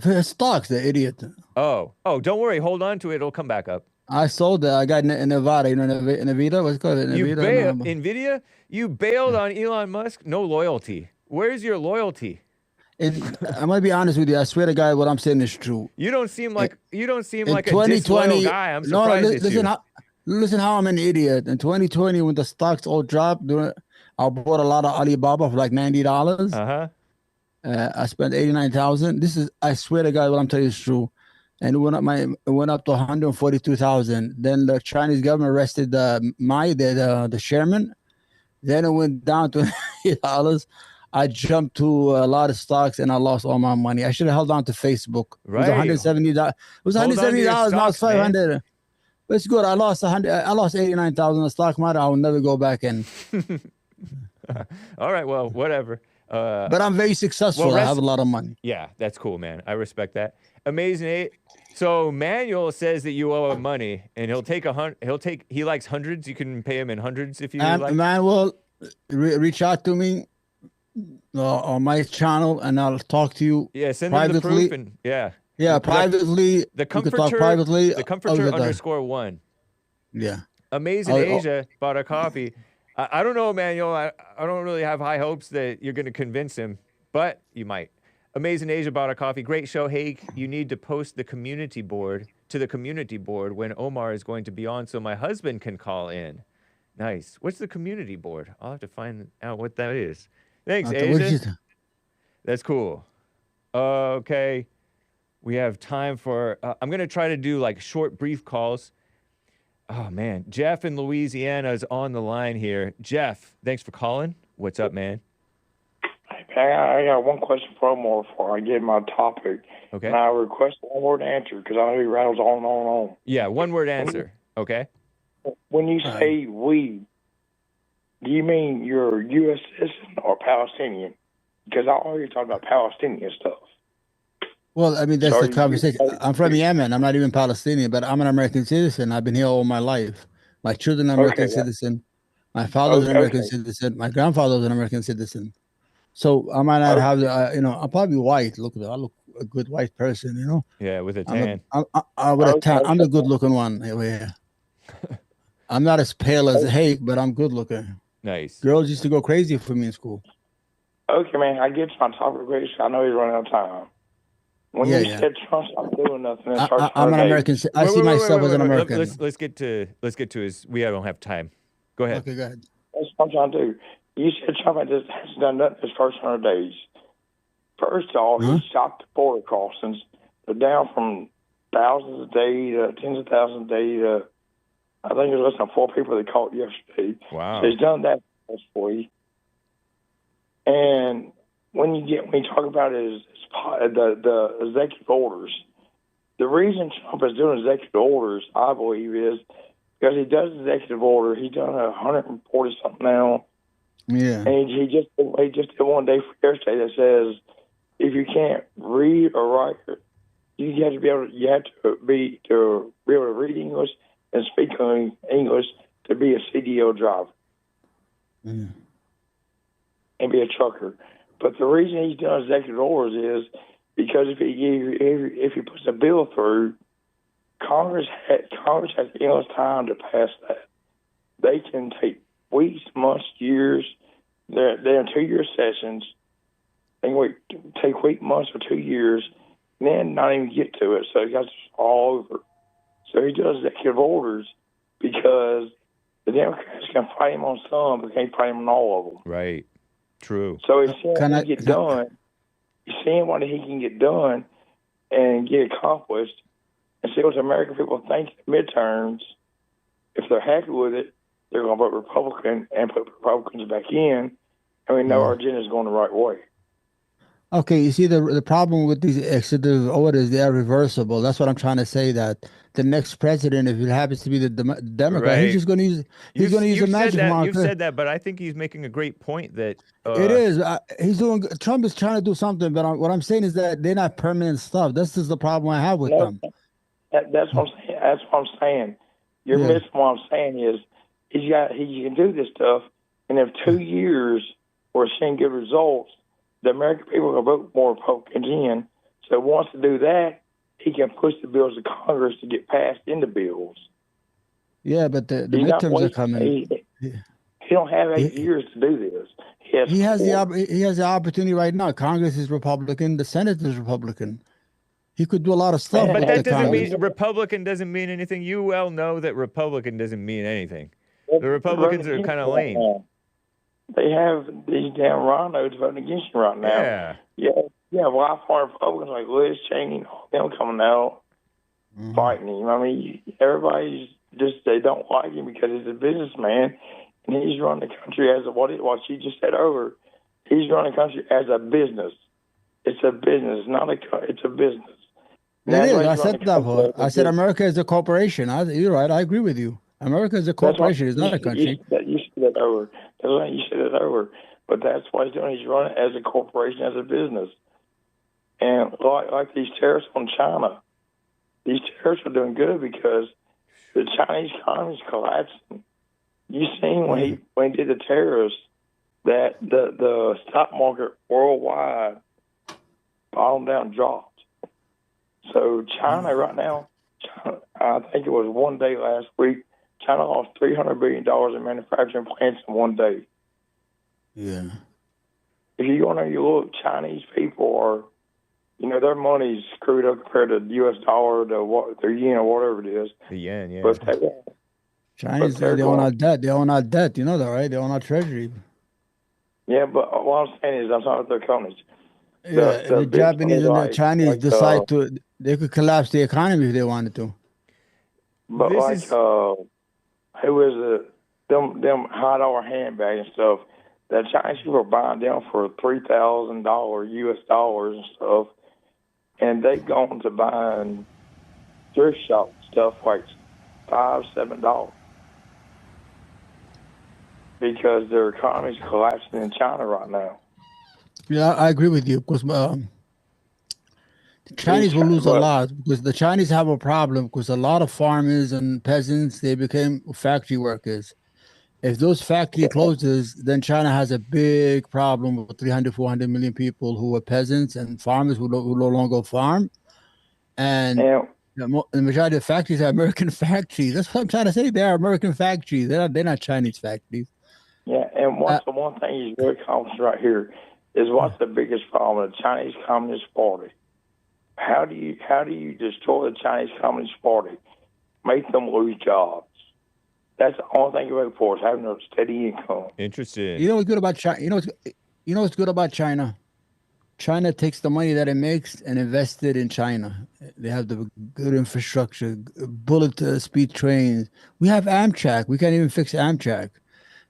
For stocks, the idiot. Oh, don't worry. Hold on to it. It'll come back up. I sold that. I got Nevada. You know Nvidia? What's it called? Nvidia? You bailed on Elon Musk? No loyalty. Where's your loyalty? I'm gonna be honest with you. I swear to God, what I'm saying is true. You don't seem like a disloyal guy. I'm surprised at you. Listen how I'm an idiot. In 2020, when the stocks all dropped, I bought a lot of Alibaba for like $90. I spent $89,000. I swear to God, what I'm telling you is true. And it went up to 142,000. Then the Chinese government arrested the chairman. Then it went down to $8. I jumped to a lot of stocks and I lost all my money. I should have held on to Facebook. Right. It was $170. It was $170. Now it's $500. But it's good. I lost 89,000 in the stock market. I will never go back in. All right. Well, whatever. But I'm very successful. I have a lot of money. Yeah, that's cool, man. I respect that. Amazing. So Manuel says that you owe him money, and he likes hundreds. You can pay him in hundreds if you like. Manuel, reach out to me on my channel, and I'll talk to you. Yeah, send him the proof, and privately. The comforter privately. The comforter _1. Yeah. Amazing Asia bought a coffee. I don't know, Manuel. I don't really have high hopes that you're going to convince him, but you might. Amazing Asia bought a coffee. Great show, Hake. You need to post the community board when Omar is going to be on so my husband can call in. Nice. What's the community board? I'll have to find out what that is. Thanks, Asia. That's cool. Okay. We have time for... I'm going to try to do like short, brief calls. Oh, man. Jeff in Louisiana is on the line here. Jeff, thanks for calling. What's up, man? I got one question for Omar before I get my topic. Okay. And I request one word answer because I know he rattles on and on and on. Yeah, one word answer. Okay. When you say we, do you mean you're a U.S. citizen or Palestinian? Because I already talked about Palestinian stuff. Well, I mean, that's the conversation. I'm from Yemen. I'm not even Palestinian, but I'm an American citizen. I've been here all my life. My children are American citizen. My father's an American citizen. My grandfather was an American citizen. So I might not have the, I'll probably be white. Look, I look a good white person. Yeah, with a tan. With a tan. I'm the good looking one. Yeah. I'm not as pale as Hake, but I'm good looking. Nice. Girls used to go crazy for me in school. Okay, man. I get to my topic, Grace. I know he's running out of time. When you said Trump's not doing nothing, I'm an American. I see myself as an American. Let's get to his. We don't have time. Go ahead. Okay, go ahead. That's what I'm trying to do. You said Trump hasn't done nothing his first 100 days. First of all, he stopped the border crossings. They're down from thousands a day to tens of thousands a day to, I think it was less than 4 people they caught yesterday. Wow. So he's done that for you. And when you talk about the executive orders, the reason Trump is doing executive orders, I believe, is because he does executive order. He's done 140 something now. Yeah. And he just did one day for yesterday that says if you can't read or write, you have to be able to be able to read English and speak English to be a CDL driver and be a trucker. But the reason he's done executive orders is because if he puts a bill through, Congress has endless time to pass that. They can take weeks, months, years. They're in 2-year sessions. They can take weeks, months, or 2 years, and then not even get to it. So it got all over. So he does executive orders because the Democrats can fight him on some, but can't fight him on all of them. Right. True. So he's seeing what he can get done. He's seeing what he can get done and get accomplished, and see what the American people think in the midterms. If they're happy with it, they're going to vote Republican and put Republicans back in, and we know our agenda is going the right way. Okay, you see the problem with these executive orders, they are reversible. That's what I'm trying to say. That the next president, if it happens to be the Democrat, he's just going to use a magic marker. You've said that, but I think he's making a great point that it is. Trump is trying to do something, but what I'm saying is that they're not permanent stuff. This is the problem I have with them. That's what I'm saying. That's what I'm saying. You're missing what I'm saying is he can do this stuff, and if 2 years we're seeing good results, the American people will vote more Republicans in. So once to do that, he can push the bills to Congress to get passed into bills. Yeah, but the midterms are coming. He don't have 8 years to do this. He has the opportunity right now. Congress is Republican. The Senate is Republican. He could do a lot of stuff. But that doesn't mean Republican doesn't mean anything. You well know that Republican doesn't mean anything. The Republicans are kind of lame. They have these damn rhinos voting against you right now. Yeah. Lifelong Republicans like Liz Cheney, them coming out fighting him. I mean, everybody's they don't like him because he's a businessman and he's running the country as what she just said over. He's running the country as a business. It's a business, it's a business. It is. I said that. I said America is a corporation. You're right. I agree with you. America is a corporation. It's not a country. You said that over. You said it over. But that's what he's doing. He's running as a corporation, as a business. And like these tariffs on China, these tariffs are doing good because the Chinese economy is collapsing. You seen when he did the tariffs that the stock market worldwide bottomed out and dropped. So China right now, I think it was one day last week, China lost $300 billion in manufacturing plants in one day. Yeah. If you go in there, you look, Chinese people are, their money's screwed up compared to the U.S. dollar, their yen, or whatever it is. The yen, yeah. But Chinese, they own our debt. They own our debt. You know that, right? They own our treasury. Yeah, but what I'm saying is, I'm talking about their companies. The Japanese and the Chinese decide they could collapse the economy if they wanted to. But who is them $100 handbag and stuff? The Chinese people are buying them for $3,000 U.S. dollars and stuff, and they've gone to buying thrift shop stuff like $5-7 because their economy's collapsing in China right now. Yeah, I agree with you because the Chinese will lose a lot because the Chinese have a problem because a lot of farmers and peasants, they became factory workers. If those factory closes, then China has a big problem with 300, 400 million people who are peasants and farmers who no longer farm. And the majority of factories are American factories. That's what I'm trying to say. They are American factories. They're not Chinese factories. Yeah, and the one thing he's very confident right here is what's the biggest problem with the Chinese Communist Party? How do you destroy the Chinese Communist Party? Make them lose jobs. That's the only thing you look for is having a steady income. Interesting. You know what's good about China? You know what's good about China? China takes the money that it makes and invests it in China. They have the good infrastructure, bullet speed trains. We have Amtrak. We can't even fix Amtrak.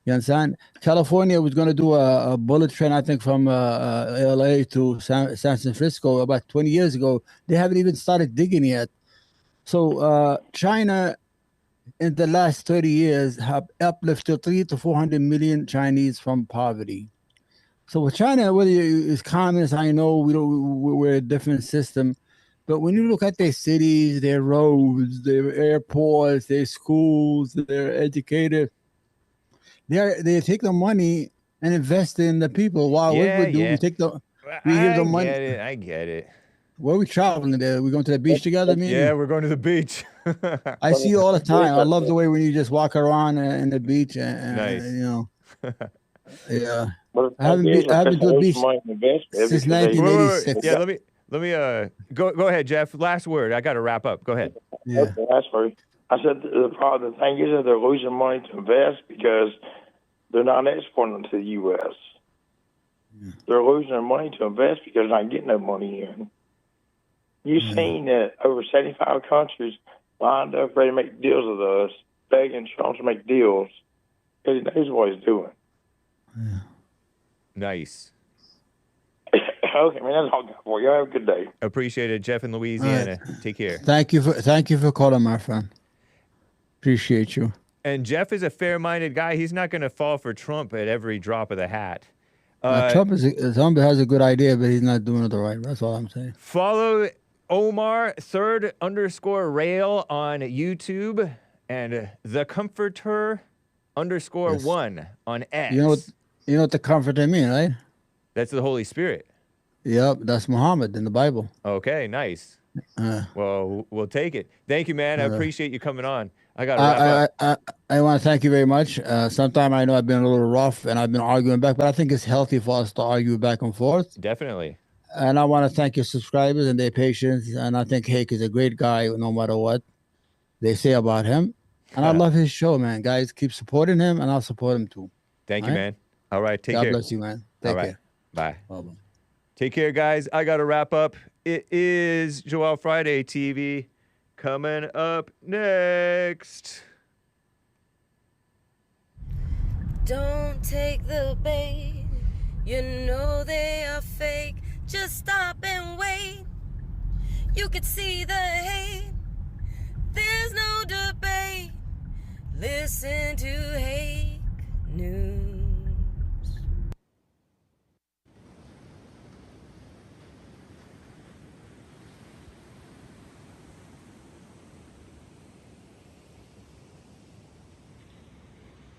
You understand? California was going to do a bullet train, I think, from LA to San Francisco about 20 years ago. They haven't even started digging yet. So China, in the last 30 years, have uplifted 300 to 400 million Chinese from poverty. So with China, whether it's communist, I know we're a different system, but when you look at their cities, their roads, their airports, their schools, their educators, they take the money and invest in the people. While what we do, we give them money. I get it. Where are we traveling there? We going to the beach together, me? Yeah, we're going to the beach. I see you all the time. I love the way when you just walk around in the beach and nice. You know. Yeah. I haven't been to a beach since 1986. Yeah, let me go ahead, Jeff. Last word. I got to wrap up. Go ahead. Yeah. Okay, last word. I said the thing is that they're losing money to invest because they're not exporting to the U.S. Yeah. They're losing their money to invest because they're not getting no money in. You've seen that over 75 countries lined up ready to make deals with us, begging Trump to make deals because he knows what he's doing. Yeah. Nice. Okay, man, that's all I got for you. Have a good day. Appreciate it, Jeff in Louisiana. Right. Take care. Thank you for calling, my friend. Appreciate you. And Jeff is a fair-minded guy. He's not going to fall for Trump at every drop of the hat. Trump has a good idea, but he's not doing it the right way. That's all I'm saying. Follow Omar _rail on YouTube and the Comforter _1 on X. You know what the Comforter mean, right? That's the Holy Spirit. Yep, that's Muhammad in the Bible. Okay, nice. Well, we'll take it. Thank you, man. I appreciate you coming on. I got to wrap up. I want to thank you very much. Sometimes I know I've been a little rough and I've been arguing back, but I think it's healthy for us to argue back and forth. Definitely. And I want to thank your subscribers and their patience. And I think Hake is a great guy, no matter what they say about him. And I love his show, man. Guys, keep supporting him, and I'll support him too. Thank you, man. All right, take care. God bless you, man. Take care. Bye. Bye-bye. Take care, guys. I got to wrap up. It is Joel Friday TV coming up next. Don't take the bait. You know they are fake. Just stop and wait. You could see the hate. There's no debate. Listen to hate.